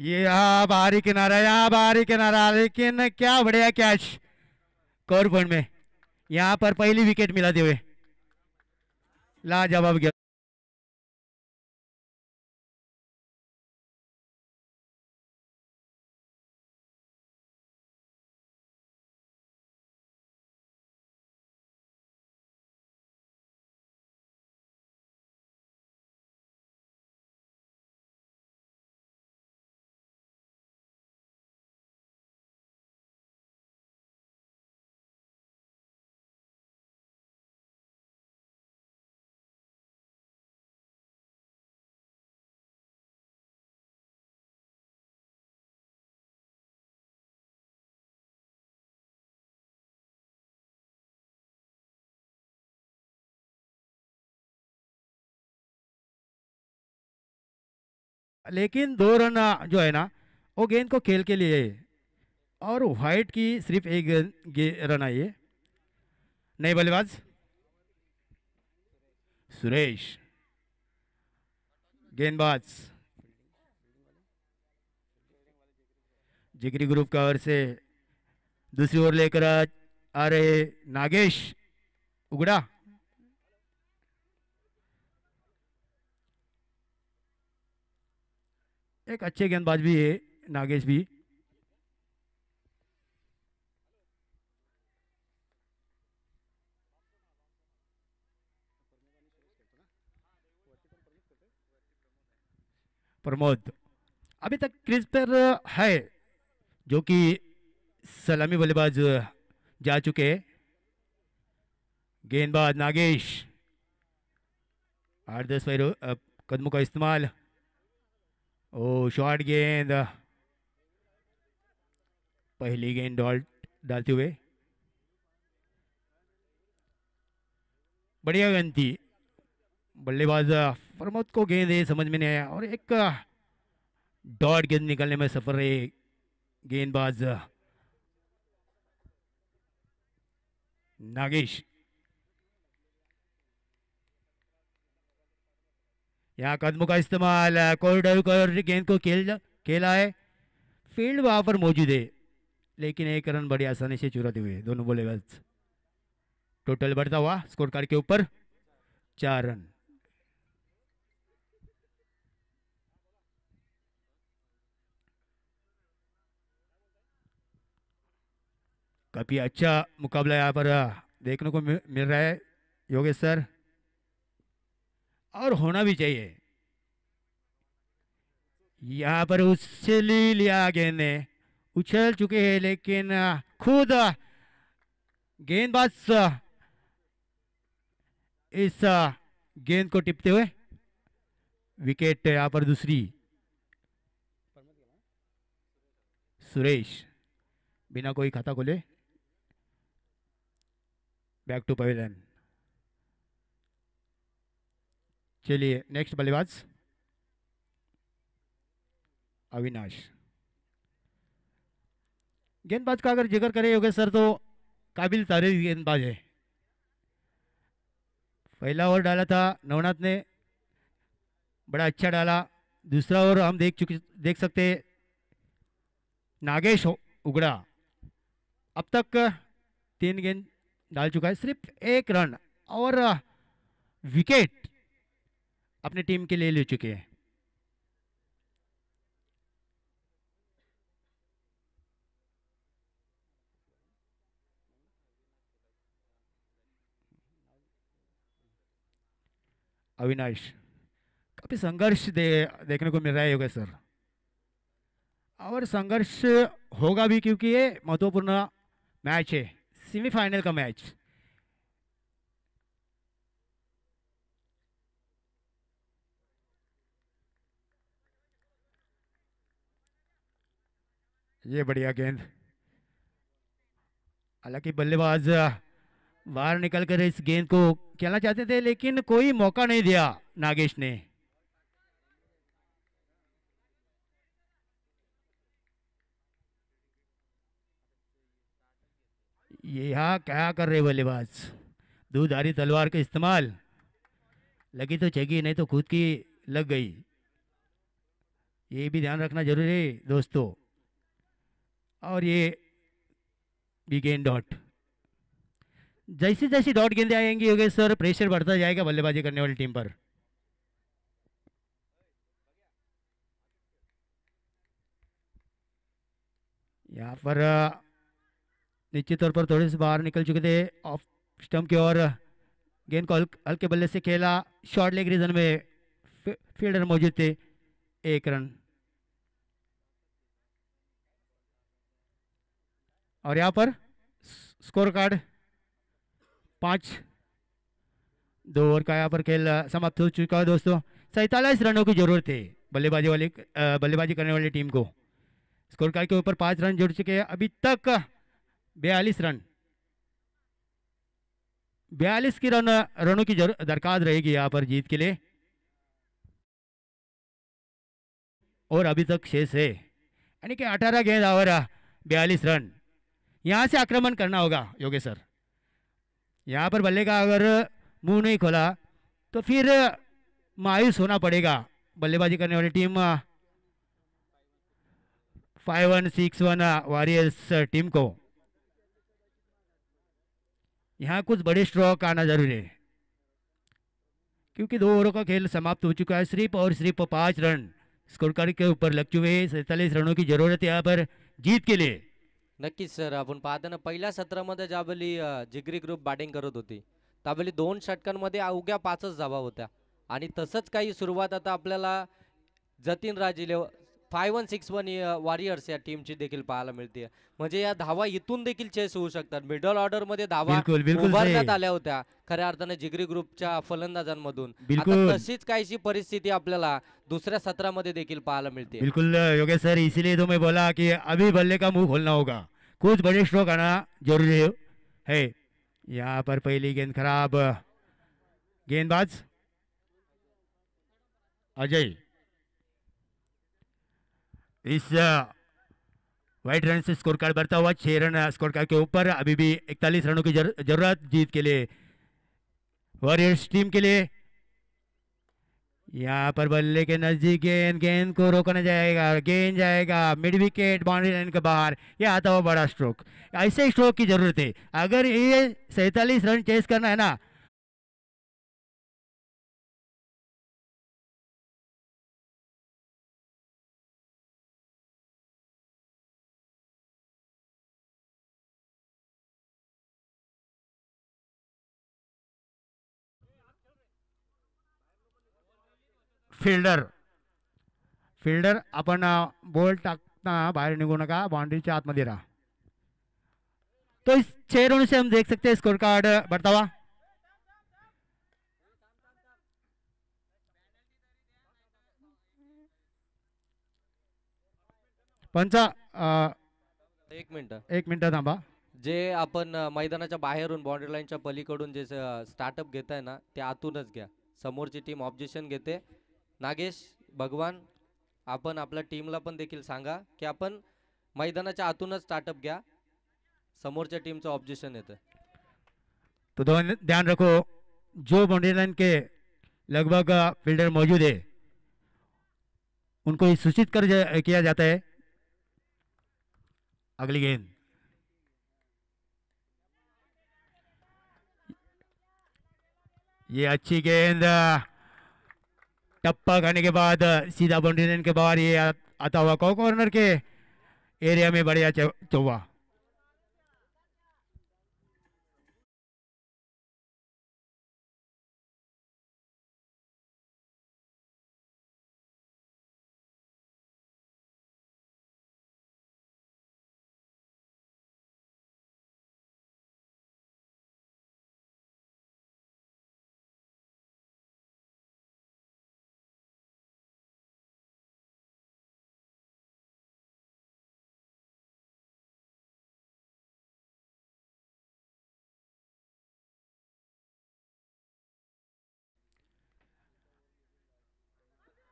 ये यहाँ बाहरी किनारा, यहाँ बाहरी किनारा, लेकिन क्या बढ़िया कैच कवर पॉइंट में। यहाँ पर पहली विकेट मिलाते हुए लाजवाब गया। लेकिन 2 रन जो है ना वो गेंद को खेल के लिए है, और व्हाइट की सिर्फ एक रन आई है। नए बल्लेबाज सुरेश, गेंदबाज जिगरी ग्रुप का ओर से दूसरी ओर लेकर आ रहे नागेश उगड़ा। एक अच्छे गेंदबाज भी है नागेश भी। प्रमोद अभी तक क्रीज पर है, जो कि सलामी बल्लेबाज जा चुके हैं। गेंदबाज नागेश 8-10 कदमों का इस्तेमाल। ओ शॉर्ट गेंद, पहली गेंद डालते हुए बढ़िया गेंद थी। बल्लेबाज प्रमोद को गेंद है समझ में नहीं आया, और एक डॉट गेंद निकलने में सफल रहे गेंदबाज नागेश। यहाँ कदमों का इस्तेमाल, कॉरिडोर कर गेंद को खेला है। फील्ड वहां पर मौजूद है, लेकिन एक रन बड़ी आसानी से चुराते हुए दोनों बल्लेबाज। टोटल बढ़ता हुआ स्कोर कार्ड के ऊपर 4 रन। काफी अच्छा मुकाबला यहाँ पर देखने को मिल रहा है योगेश सर, और होना भी चाहिए। यहाँ पर उछली लिया गेंद ने, उछल चुके हैं, लेकिन खुद गेंदबाज इस गेंद को टिपते हुए विकेट यहाँ पर दूसरी। सुरेश बिना कोई खाता खोले बैक टू पवेलियन। चलिए नेक्स्ट बल्लेबाज अविनाश। गेंदबाज का अगर जिक्र करें योगेश सर तो काबिल तारीफ गेंदबाज है। पहला ओवर डाला था नवनाथ ने, बड़ा अच्छा डाला। दूसरा ओवर हम देख सकते नागेश उगड़ा अब तक 3 गेंद डाल चुका है, सिर्फ 1 रन और विकेट अपने टीम के लिए ले चुके हैं। अविनाश काफी संघर्ष देखने को मिल रहा है योगेश सर, और संघर्ष होगा भी क्योंकि ये महत्वपूर्ण मैच है, सेमीफाइनल का मैच। ये बढ़िया गेंद, हालांकि बल्लेबाज बाहर निकलकर इस गेंद को खेलना चाहते थे, लेकिन कोई मौका नहीं दिया नागेश ने। यहाँ क्या कर रहे बल्लेबाज, दूधारी तलवार का इस्तेमाल। लगी तो चगी, नहीं तो खुद की लग गई। ये भी ध्यान रखना जरूरी है दोस्तों। और ये भी गेंद डॉट। जैसी जैसी डॉट गेंदें आएंगी योगेश सर प्रेशर बढ़ता जाएगा बल्लेबाजी करने वाली टीम पर। यहाँ पर निश्चित तौर पर थोड़े से बाहर निकल चुके थे ऑफ स्टंप की ओर। गेंद को हल्के बल्ले से खेला, शॉर्ट लेग रीजन में फील्डर मौजूद थे। 1 रन। और यहाँ पर स्कोर कार्ड 5। 2 ओवर का यहाँ पर खेल समाप्त हो चुका है दोस्तों। 47 रनों की जरूरत है बल्लेबाजी करने वाली टीम को। स्कोर कार्ड के ऊपर 5 रन जुड़ चुके हैं अभी तक। 42 रन, 42 की रनों की दरकार रहेगी यहाँ पर जीत के लिए। और अभी तक शेष है, यानी कि 18 गेंद और 42 रन। यहाँ से आक्रमण करना होगा योगेश सर। यहाँ पर बल्ले का अगर मुंह नहीं खोला तो फिर मायूस होना पड़ेगा बल्लेबाजी करने वाली टीम 5161 वॉरियर्स टीम को। यहाँ कुछ बड़े स्ट्रोक आना जरूरी है क्योंकि 2 ओवरों का खेल समाप्त हो चुका है। सिर्फ 5 रन स्कोर कार्ड के ऊपर लग चुके हैं। 47 रनों की जरूरत है यहाँ पर जीत के लिए। नक्कीच सर, आपण पाहता ना पहिल्या सत्रामध्ये ज्यावेळी जिगरी ग्रुप बॅटिंग करत होती त्यावेळी 2 षटकांमध्ये अवघ्या 5च धावा होत्या आणि तसंच काही सुरुवात आता आपल्याला जतीन राजीले 5161 वॉरियर्स या टीमची देखील पाहायला मिळते। म्हणजे या धावा इथून देखील चेस होऊ शकतात। मिडल ऑर्डर मध्ये धावा बिल्कुल उभारण्यात सही। आल्या होत्या खऱ्या अर्थाने जिगरी ग्रुपच्या फलंदाजांमधून। आता बिल्कुल तशीच काहीशी परिस्थिती आपल्याला दुसऱ्या सत्रामध्ये देखील पाहायला मिळते। बिल्कुल योगेश सर, इसीलिए तो मैं बोला कि अभी बल्ले का मुंह खोलना होगा, कुछ बड़े स्ट्रोक आना जरूरी है। यहाँ पर पहली गेंद खराब। गेंदबाज अजय इस वाइट रन से स्कोर कार्ड बढ़ता हुआ 6 रन स्कोर कार्ड के ऊपर। अभी भी 41 रनों की जरूरत जीत के लिए वॉरियर्स टीम के लिए। यहाँ पर बल्ले के नजदीक गेंद को रोकना जाएगा, गेंद जाएगा मिड विकेट बाउंड्री लाइन के बाहर। ये आता हुआ बड़ा स्ट्रोक, ऐसे स्ट्रोक की जरूरत है अगर ये 47 रन चेस करना है ना। फिल्डर आपण बॉल टाकता बाहर निघू नका, बाउंड्रीच्या आतमध्ये राहा। तो इस 6 रनों से हम देख सकते हैं स्कोर कार्ड बढ़ता हुआ। पंचा 1 मिनिट। 1 मिनिट थांबा। जे आपण मैदानाच्या बाहेरून बाउंड्री लाईनच्या पलीकडून जे स्टार्टअप घेताय ना ते आतूनच घ्या। समोरची टीम ऑब्जेक्शन घेते। नागेश भगवान आपण आपल्या टीमला पण देखील सांगा की आपण मैदानाच्या आतूनच स्टार्टअप घ्या, समोरच्या टीमचं ऑब्जेक्शन येतं। तो ध्यान रखो, जो बाउंड्री लाइन के लगभग फील्डर मौजूद है उनको सूचित किया जाता है। अगली गेंद ये अच्छी गेंद, टप्पा खाने के बाद सीधा बाउंड्री लाइन के बाहर ये आता हुआ कॉर्नर के एरिया में बढ़िया चौवा।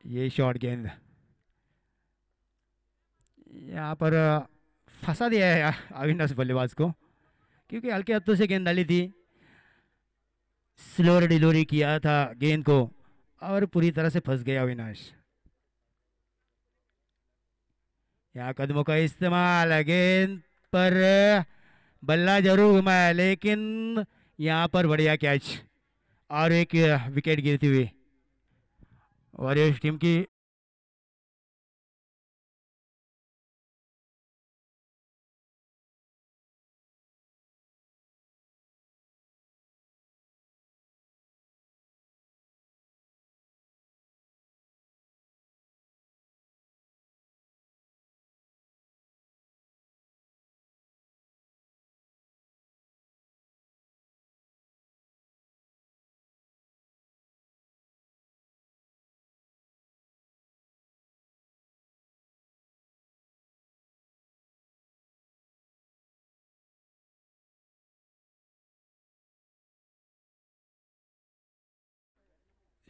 ये शॉर्ट गेंद यहाँ पर फंसा दिया है अविनाश बल्लेबाज को, क्योंकि हल्के हाथों से गेंद डाली थी, स्लोअर डिलीवरी किया था गेंद को और पूरी तरह से फंस गया अविनाश। यहाँ कदमों का इस्तेमाल, गेंद पर बल्ला जरूर घुमाया लेकिन यहाँ पर बढ़िया कैच और एक विकेट गिरती हुई वॉरियर्स टीम की।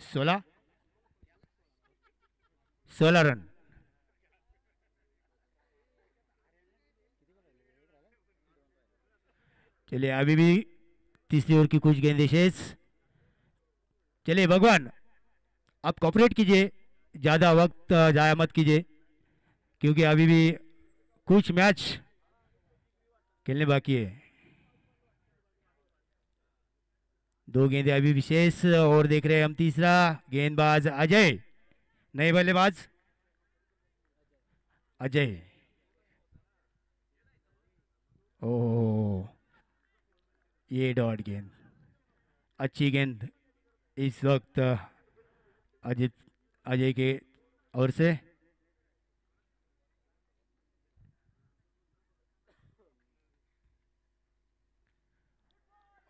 16 रन। चलिए अभी भी तीसरी ओवर की कुछ गेंदें शेष। चलिए भगवान आप कॉपरेट कीजिए, ज़्यादा वक्त जाया मत कीजिए क्योंकि अभी भी कुछ मैच खेलने बाकी है। 2 गेंदें अभी विशेष और देख रहे हैं हम तीसरा। गेंदबाज अजय, नए बल्लेबाज अजय। ओह ये डॉट गेंद, अच्छी गेंद इस वक्त अजित अजय के ओर से।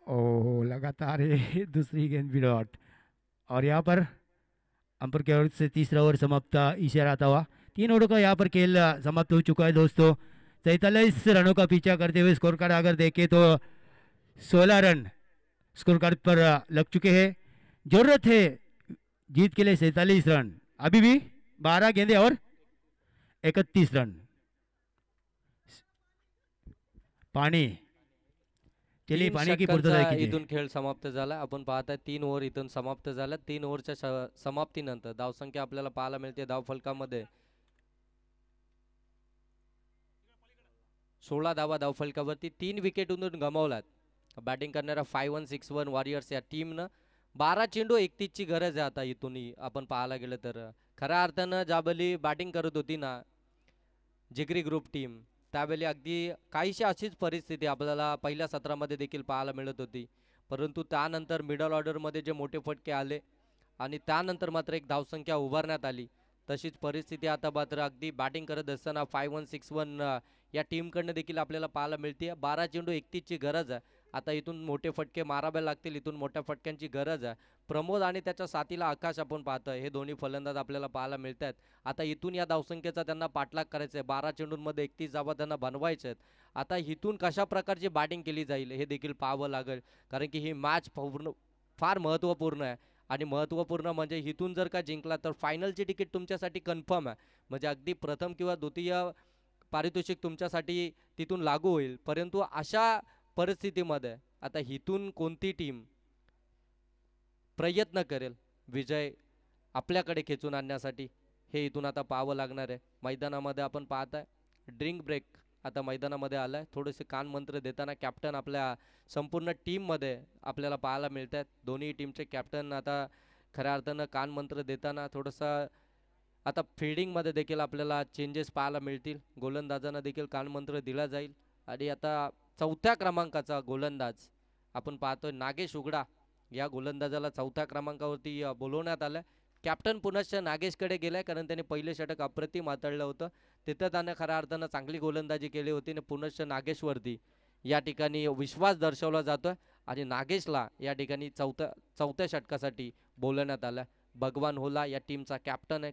ओह लगातार ये दूसरी गेंद भी डॉट और यहाँ पर अंपर की ओर से तीसरा ओवर समाप्त इशारा आता हुआ। 3 ओवरों का यहाँ पर खेल समाप्त हो चुका है दोस्तों। 43 रनों का पीछा करते हुए स्कोर कार्ड अगर देखें तो 16 रन स्कोर कार्ड पर लग चुके हैं। जरूरत है जीत के लिए 47 रन, अभी भी 12 गेंदे और 31 रन। पाणी, चलिए पाणी की पूर्तता कीजिए। इथून खेळ समाप्त झाला। आपण पाहताय 3 ओव्हर इथून समाप्त झाल्या। 3 ओव्हरच्या समाप्तीनंतर धावसंख्या आपल्याला पाहायला मिळते धावफलकामध्ये 16 धावा धावफलकावरती। 3 विकेटून गमावलात। बॅटिंग करणाऱ्या 5-1-6-1 वॉरियर्स या टीमनं 12 चेंडू 31 ची गरज आहे आता इथूनही आपण पाहायला गेलं तर। खऱ्या अर्थानं ज्यावेळी बॅटिंग करत होती ना जिगरी ग्रुप टीम, त्यावेळी अगदी काहीशी अशीच परिस्थिती आपल्याला पहिल्या सत्रामध्ये देखील पाहायला मिळत होती, परंतु त्यानंतर मिडल ऑर्डरमध्ये जे मोठे फटके आले आणि त्यानंतर मात्र एक धावसंख्या उभारण्यात आली, तशीच परिस्थिती आता मात्र अगदी बॅटिंग करत असताना 5-1-6-1 या टीमकडनं देखील आपल्याला पाहायला मिळते। 12 चेंडू 31 ची गरज आहे आता, इथून मोठे फटके मारावे लागतील, इथून मोठ्या फटक्यांची गरज आहे। प्रमोद आणि त्याच्या साथीला आकाश आपण पाहतोय, हे दोन्ही फलंदाज आपल्याला पाहायला मिळतात। आता इथून या धावसंख्येचा त्यांना पाठलाग करायचा आहे। 12 चेंडूंमध्ये 31 धावा त्यांना बनवायचे आहेत। आता इथून कशा प्रकारची बॅटिंग केली जाईल हे देखील पाहावं लागेल, कारण की ही मॅच फार महत्त्वपूर्ण आहे आणि महत्त्वपूर्ण म्हणजे इथून जर का जिंकला तर फायनलची तिकीट तुमच्यासाठी कन्फर्म आहे, म्हणजे अगदी प्रथम किंवा द्वितीय पारितोषिक तुमच्यासाठी तिथून लागू होईल। परंतु अशा परिस्थितीमध्ये आता इथून कोणती टीम प्रयत्न करेल विजय आपल्याकडे खेचून आणण्यासाठी, हे इथून आता पाहावं लागणार आहे। मैदानामध्ये आपण पाहताय ड्रिंक ब्रेक आता मैदानामध्ये आलाय। थोडेसे कान मंत्र देताना कॅप्टन आपल्या संपूर्ण टीममध्ये आपल्याला पाहायला मिळतात। दोन्ही टीमचे कॅप्टन आता खऱ्या अर्थानं कान मंत्र देताना थोडंसं आता फिल्डिंगमध्ये देखील आपल्याला चेंजेस पाहायला मिळतील। गोलंदाजांना देखील कानमंत्र दिला जाईल आणि आता 4थ्या क्रमांकाचा गोलंदाज आपण पाहतोय नागेश उघडा, या गोलंदाजाला 4थ्या क्रमांकावरती बोलवण्यात आलं। कॅप्टन पुनश्च नागेशकडे गेलाय, कारण त्याने पहिले षटक अप्रतिम हाताळलं होतं, तिथं त्याने खऱ्या अर्थानं चांगली गोलंदाजी केली होती आणि पुनश्च नागेशवरती या ठिकाणी विश्वास दर्शवला जातोय आणि नागेशला या ठिकाणी चौथ्या षटकासाठी बोलवण्यात आलं। भगवान होला या टीमचा कॅप्टन आहे।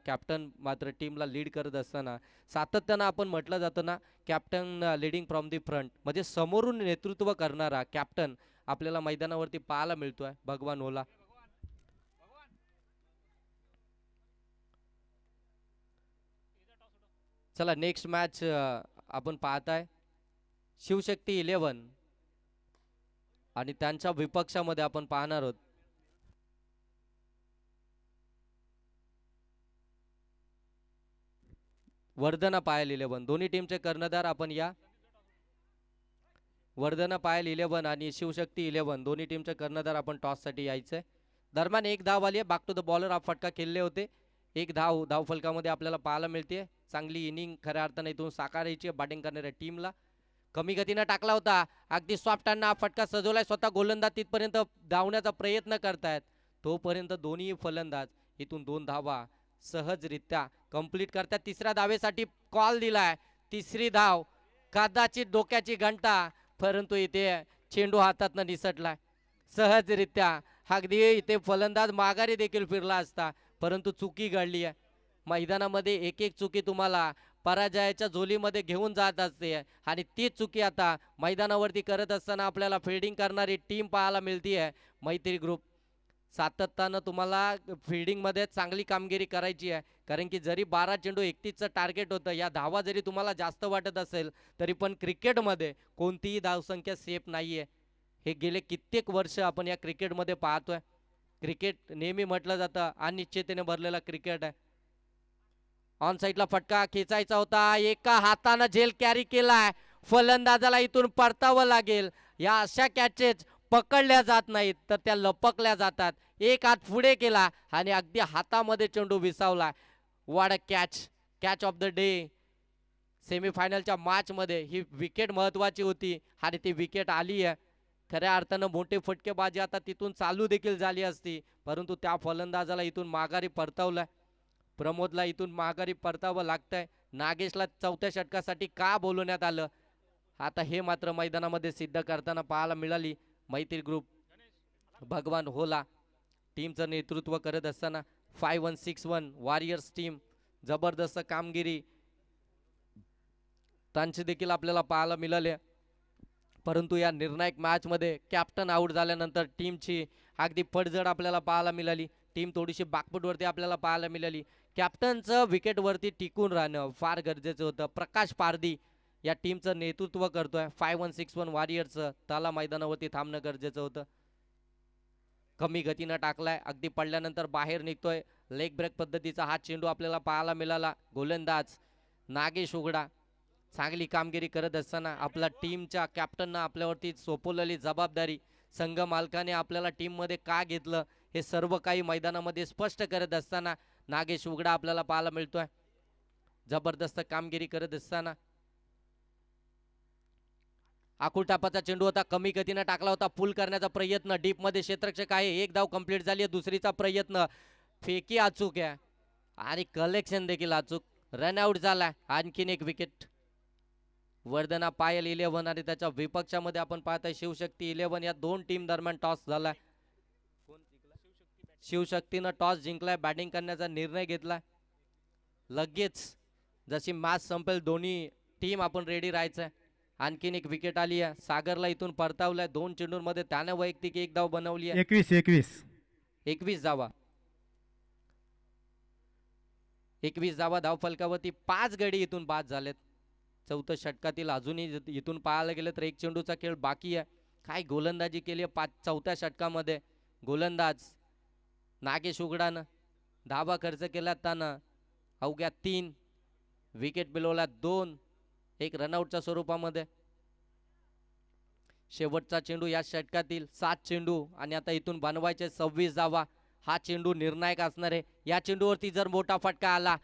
कॅप्टन मात्र टीमला लीड करत असताना सातत्यानं आपण म्हटलं जातं ना, captain leading from the front, म्हणजे समोरून नेतृत्व करणारा कॅप्टन आपल्याला मैदानावरती पाहायला मिळतोय भगवान होला। चला नेक्स्ट मॅच आपण पाहताय शिवशक्ती 11 आणि त्यांच्या विपक्षामध्ये आपण पाहणार आहोत वर्धना पायल 11 दोन्ही टीमचे कर्णधार आपण या. वर्धना पायल 11 आणि शिवशक्ती 11 दोन्ही टीमचे कर्णधार आपण टॉससाठी यायचंय. दरम्यान एक धाव आली आहे. बॅक टू द बॉलर हा फटका खेळले होते. एक धाव धावफलकामध्ये आपल्याला पाहायला मिळते. चांगली इनिंग खऱ्या अर्थाने इथून साकारायची बॅटिंग करणाऱ्या टीमला. कमी गतीनं टाकला होता. अगदी सॉफ्टांना हा फटका सजवलाय. स्वतः गोलंदाज तिथपर्यंत धावण्याचा प्रयत्न करतायत. तोपर्यंत दोन्ही फलंदाज इथून 2 धावा सहजरित्या कंप्लीट करतात. तिसऱ्या धावेसाठी कॉल दिलाय. तिसरी धाव कदाचित डोक्याची घंटा, परंतु इथे चेंडू हातातनं निसटलाय सहजरित्या. अगदी इथे फलंदाज माघारी देखील फिरला असता, परंतु चुकी घडली आहे. मैदानामध्ये एक एक चुकी तुम्हाला पराजयाच्या झोलीमध्ये घेऊन जात असते आणि तीच चुकी आता मैदानावरती करत असताना आपल्याला फिल्डिंग करणारी टीम पाहायला मिळते आहे. मैत्री ग्रुप सातत्यानं तुम्हाला फिल्डिंगमध्ये चांगली कामगिरी करायची आहे, कारण की जरी 12 चेंडू 31चं टार्गेट होतं, या धावा जरी तुम्हाला जास्त वाटत असेल तरी पण क्रिकेटमध्ये कोणतीही धावसंख्या सेफ नाही आहे. हे गेले कित्येक वर्ष आपण या क्रिकेटमध्ये पाहतोय. क्रिकेट नेहमी म्हटलं जातं अनिश्चिततेने भरलेला क्रिकेट आहे. ऑन साईडला फटका खेचायचा होता. एका हातानं झेल कॅरी केलाय. फलंदाजाला इथून परतावं लागेल. या अशा कॅचेस पकडल्या जात नाहीत तर त्या लपकल्या जातात. एक हात पुढे केला आणि अगदी हातामध्ये चेंडू विसावला. वाड कॅच ऑफ द डे. सेमीफायनलच्या मॅचमध्ये ही विकेट महत्वाची होती आणि ती विकेट आली आहे. खऱ्या अर्थानं मोठे फटकेबाजी आता तिथून चालू देखील झाली असती, परंतु त्या फलंदाजाला इथून माघारी परतावलाय. प्रमोदला इथून माघारी परतावं लागतंय. नागेशला चौथ्या षटकासाठी का बोलवण्यात आलं, आता हे मात्र मैदानामध्ये सिद्ध करताना पाहायला मिळाली. मैत्री ग्रुप भगवान होला टीमचं नेतृत्व करत असताना 5161 वॉरियर्स टीम जबरदस्त कामगिरी त्यांची देखील आपल्याला पाहायला मिळाले. परंतु या निर्णायक मॅचमध्ये कॅप्टन आऊट झाल्यानंतर टीमची अगदी पडझड आपल्याला पाहायला मिळाली. टीम थोडीशी बाकपटवरती आपल्याला पाहायला मिळाली. कॅप्टनचं विकेटवरती टिकून राहणं फार गरजेचं होतं. प्रकाश पारधी या टीमचं नेतृत्व करतोय 5161 वॉरियर्सचं, त्याला मैदानावरती थांबणं गरजेचं होतं. कमी गतीनं टाकलाय. अगदी पडल्यानंतर बाहेर निघतोय. लेग ब्रेक पद्धतीचा हा चेंडू आपल्याला पाहायला मिळाला. गोलंदाज नागेश उघडा चांगली कामगिरी करत असताना आपल्या टीमच्या कॅप्टननं आपल्यावरती सोपवलेली जबाबदारी, संघ मालकाने आपल्याला टीममध्ये का घेतलं हे सर्व काही मैदानामध्ये स्पष्ट करत असताना नागेश उघडा आपल्याला पाहायला मिळतोय. जबरदस्त कामगिरी करत असताना आकुटापाचा चेंडू होता. कमी गतीनं टाकला होता. पुल करण्याचा प्रयत्न, डीप मध्ये क्षेत्ररक्षक आहे. एक धाव कंप्लीट झाली आहे. दुसरीचा प्रयत्न, फेकी अचूक आहे आणि कलेक्शन देखील अचूक. रनआउट झाला. आणखीन एक विकेट. वर्धना पायल 11 आणि त्याच्या विपक्षामध्ये आपण पाहताय शिवशक्ती 11. या दोन टीम दरम्यान टॉस झाला. शिवशक्तीनं टॉस जिंकलाय. बॅटिंग करण्याचा निर्णय घेतला. लगेच जशी मॅच संपेल दोन्ही टीम आपण रेडी राहायचंय. आणखीन एक विकेट आली आहे. सागरला इथून परतावलाय. 2 चेंडूंमध्ये त्याने वैयक्तिक एक धाव बनवली आहे. 21 धावा. 21 धावा धाव फलकावरती. 5 गडी इथून बाद झालेत. चौथ्या षटकातील अजूनही इथून पाहायला गेलं तर एक चेंडूचा खेळ बाकी आहे. काय गोलंदाजी केली आहे चौथ्या षटकामध्ये. गोलंदाज नागेश उघडानं धावा खर्च केला. त्यानं अवघ्या 3 विकेट मिळवल्या. 2 एक रनआउटच्या स्वरूपामध्ये. शेवटचा चेंडू या षटकातील. 7 चेंडू आणि आता इथून बनवायचे 26 धावा. हा चेंडू निर्णायक असणार आहे. या चेंडूवरती जर मोठा फटका आला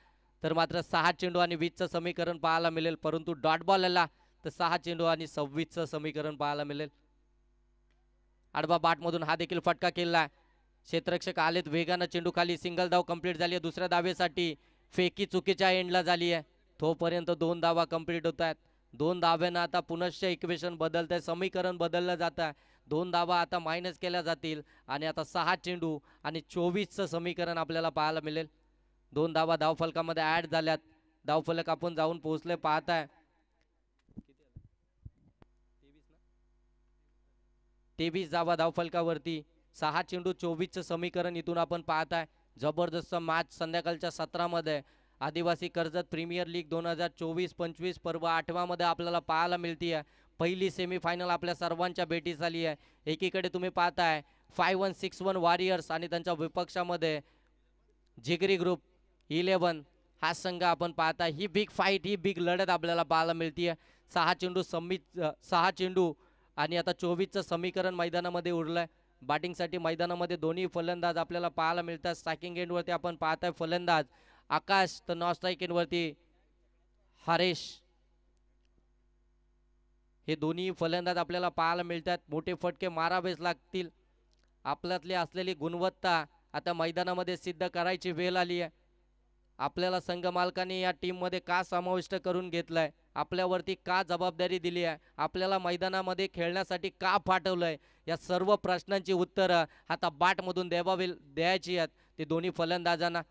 तर मात्र 6 चेंडू आणि 20चं समीकरण पाहायला मिळेल, परंतु डॉट बॉल आला तर 6 चेंडू आणि 26चं समीकरण पाहायला मिळेल. आडवा बाटमधून हा देखील फटका केला. क्षेत्ररक्षक आलेत वेगानं. चेंडू खाली. सिंगल धाव कंप्लीट झाली आहे. दुसऱ्या धावेसाठी फेकी चुकीच्या एंडला झाली आहे. तोपर्यंत 2 धावा कंप्लीट होत आहेत. 2 धाव्यानं आता पुनश्च इक्वेशन बदलत आहे. समीकरण बदललं जात आहे. 2 धावा आता मायनस केल्या जातील आणि आता 6 चेंडू आणि 24चं समीकरण आपल्याला पाहायला मिळेल. 2 धावा धावफलकामध्ये ऍड झाल्यात. धावफलक आपण जाऊन पोहोचले पाहताय. 23 धावा धावफलकावरती. 6 चेंडू 24चं समीकरण इथून आपण पाहताय. जबरदस्त मॅच संध्याकाळच्या सत्रामध्ये आदिवासी कर्जत प्रीमियर लीग 2024-25 पर्व 8व्या मध्ये आपल्याला पाहायला मिळते. पहिली सेमीफायनल आपल्या सर्वांच्या भेटीस आली आहे. एकीकडे तुम्ही पाहताय 5161 वॉरियर्स आणि त्यांच्या विपक्षामध्ये जिगरी ग्रुप 11 हा संघ आपण पाहता, ही बिग फाईट, ही बिग लढत आपल्याला पाहायला मिळते. 6 चेंडू आणि आता 24चं समीकरण मैदानामध्ये उरलंय. बॅटिंगसाठी मैदानामध्ये दोन्ही फलंदाज आपल्याला पाहायला मिळतात. स्ट्रायकिंग एंडवरती आपण पाहताय फलंदाज आकाश, तर नॉन स्ट्राईक एंडवरती हरेश. हे दोन्ही फलंदाज आपल्याला पाहायला मिळतात. मोठे फटके मारावेच लागतील. आपल्यातली असलेली गुणवत्ता आता मैदानामध्ये सिद्ध करायची वेळ आली आहे. आपल्याला संघ मालकाने या टीममध्ये का समाविष्ट करून घेतलंय, आपल्यावरती का जबाबदारी दिली आहे, आपल्याला मैदानामध्ये खेळण्यासाठी का पाठवलंय, या सर्व प्रश्नांची उत्तरं आता बॅटमधून द्यायची आहेत ते दोन्ही फलंदाजांना.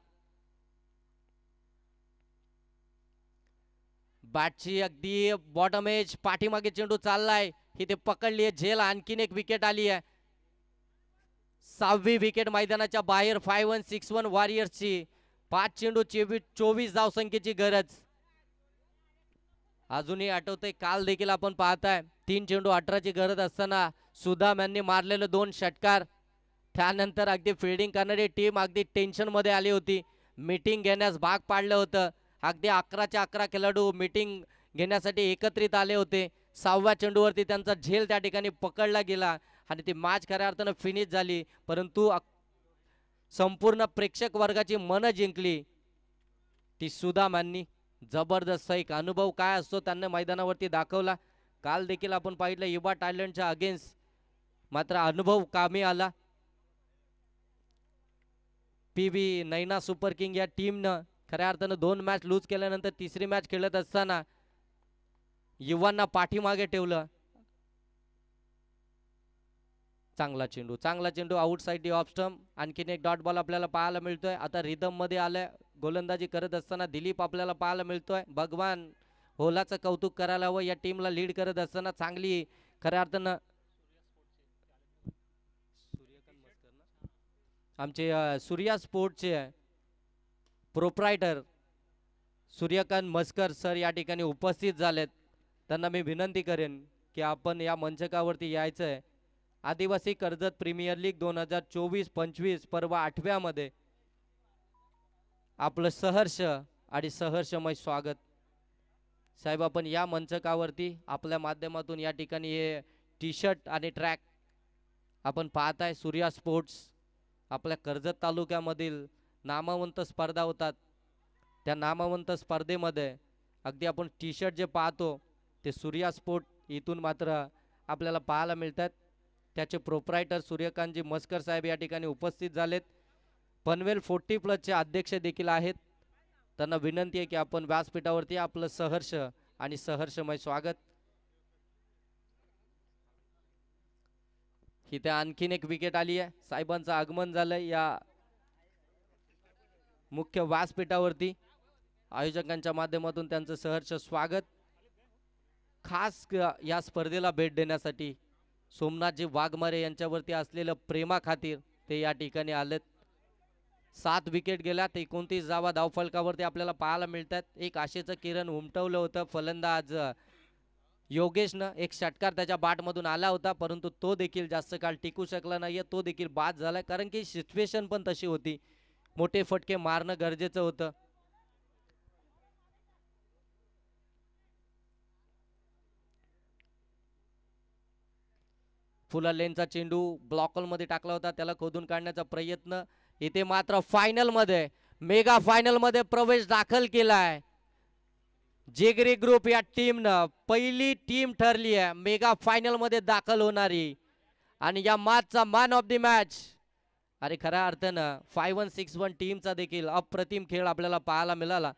बॅटची अगदी बॉटम एज, पाठीमागे चेंडू चाललाय, ही ते पकडली आहे झेल. आणखीन एक विकेट आली आहे. 6वी विकेट मैदानाच्या बाहेर. 5-1-6-1 वॉरियर्सची. 5 चेंडू 24 धावसंख्येची गरज. अजूनही आठवतंय, काल देखील आपण पाहताय 3 चेंडू 18ची गरज असताना सुदाम यांनी मारलेले 2 षटकार. त्यानंतर अगदी फिल्डिंग करणारी टीम अगदी टेन्शन मध्ये आली होती. मीटिंग घेण्यास भाग पाडलं होतं. अगदी 11च्या 11 खेळाडू मीटिंग घेण्यासाठी एकत्रित आले होते. 6व्या चेंडूवरती त्यांचा झेल त्या ठिकाणी पकडला गेला आणि ती मॅच खऱ्या अर्थानं फिनिश झाली. परंतु संपूर्ण प्रेक्षक वर्गाची मनं जिंकली ती सुदाम यांनी. जबरदस्त एक अनुभव काय असतो त्यांना मैदानावरती दाखवला. काल देखील आपण पाहिलं युवा टॅलेंटच्या अगेन्स्ट, मात्र अनुभव कामी आला. PV नैना सुपर किंग या टीमनं खऱ्या अर्थानं 2 मॅच लूज केल्यानंतर तिसरी मॅच खेळत असताना युवांना पाठीमागे ठेवलं. चांगला चेंडू आउटसाइड ऑफ स्टंप. आणखीन एक डॉट बॉल आपल्याला पाहायला मिळतोय. आता रिदम मध्ये आलाय. गोलंदाजी करत असताना दिलीप आपल्याला पाहायला मिळतोय. भगवान होलाचं कौतुक करायला हवं. या टीमला लीड करत असताना चांगली खऱ्या अर्थानं आमचे सूर्या स्पोर्टचे प्रोप्रायटर सूर्यकांत मस्कर सर या ठिकाणी उपस्थित झालेत. त्यांना मी विनंती करेन की आपण या मंचकावरती यायचं आहे. आदिवासी कर्जत प्रीमियर लीग 2024-25 पर्व 8व्यामध्ये आपलं सहर्ष आणि सहर्षमय स्वागत. साहेब, आपण या मंचकावरती आपल्या माध्यमातून या ठिकाणी हे टी शर्ट आणि ट्रॅक आपण पाहताय. सूर्या स्पोर्ट्स आपल्या कर्जत तालुक्यामधील नामवंत स्पर्धा होतात. त्या नामवंत स्पर्धेमध्ये अगदी आपण टी शर्ट जे पाहतो ते सूर्या स्पोर्ट इथून मात्र आपल्याला पाहायला मिळतात. त्याचे प्रोप्रायटर सूर्यकांतजी मस्कर साहेब या ठिकाणी उपस्थित झालेत. पनवेल 40+ अध्यक्ष देखील आहेत. त्यांना विनंती आहे की आपण व्यासपीठावरती आपलं सहर्ष आणि सहर्षमय स्वागत. इथे आणखीन एक विकेट आली आहे. साहेबांचं आगमन झालंय या मुख्य व्यासपीठावरती. आयोजकांच्या माध्यमातून त्यांचं सहर्ष स्वागत. खास या स्पर्धेला भेट देण्यासाठी सोमनाथजी वाघमारे यांच्यावरती असलेलं प्रेमाखातीर ते या ठिकाणी आलेत. 7 विकेट गेल्यात. 29 धावा धावफलकावरती आपल्याला पाहायला मिळतात. एक आशेचं किरण उमटवलं होतं फलंदाज योगेशनं. एक षटकार त्याच्या बॅटमधून आला होता, परंतु तो देखील जास्त काळ टिकू शकला नाहीये. तो देखील बाद झालाय, कारण की सिच्युएशन पण तशी होती. मोठे फटके मारणं गरजेचं होतं. फुला लेनचा चेंडू ब्लॉक मध्ये टाकला होता, त्याला खोदून काढण्याचा प्रयत्न. इथे मात्र फायनल मध्ये, मेगा फायनल मध्ये प्रवेश दाखल केलाय. जिगरी ग्रुप या टीमनं पहिली टीम ठरली आहे मेगा फायनल मध्ये दाखल होणारी. आणि या मॅचचा मॅन ऑफ द मॅच, अरे खऱ्या अर्थानं 5-1-6-1 टीमचा देखील अप्रतिम खेळ आपल्याला पाहायला मिळाला.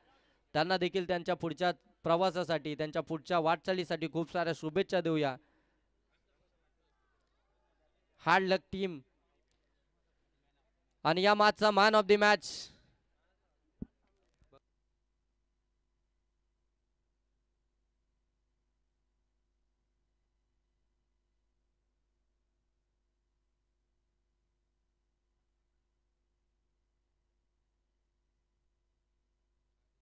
त्यांना देखील त्यांच्या पुढच्या प्रवासासाठी, त्यांच्या पुढच्या वाटचालीसाठी खूप साऱ्या शुभेच्छा देऊया. हार्ड लक टीम. आणि या मॅचचा मॅन ऑफ द मॅच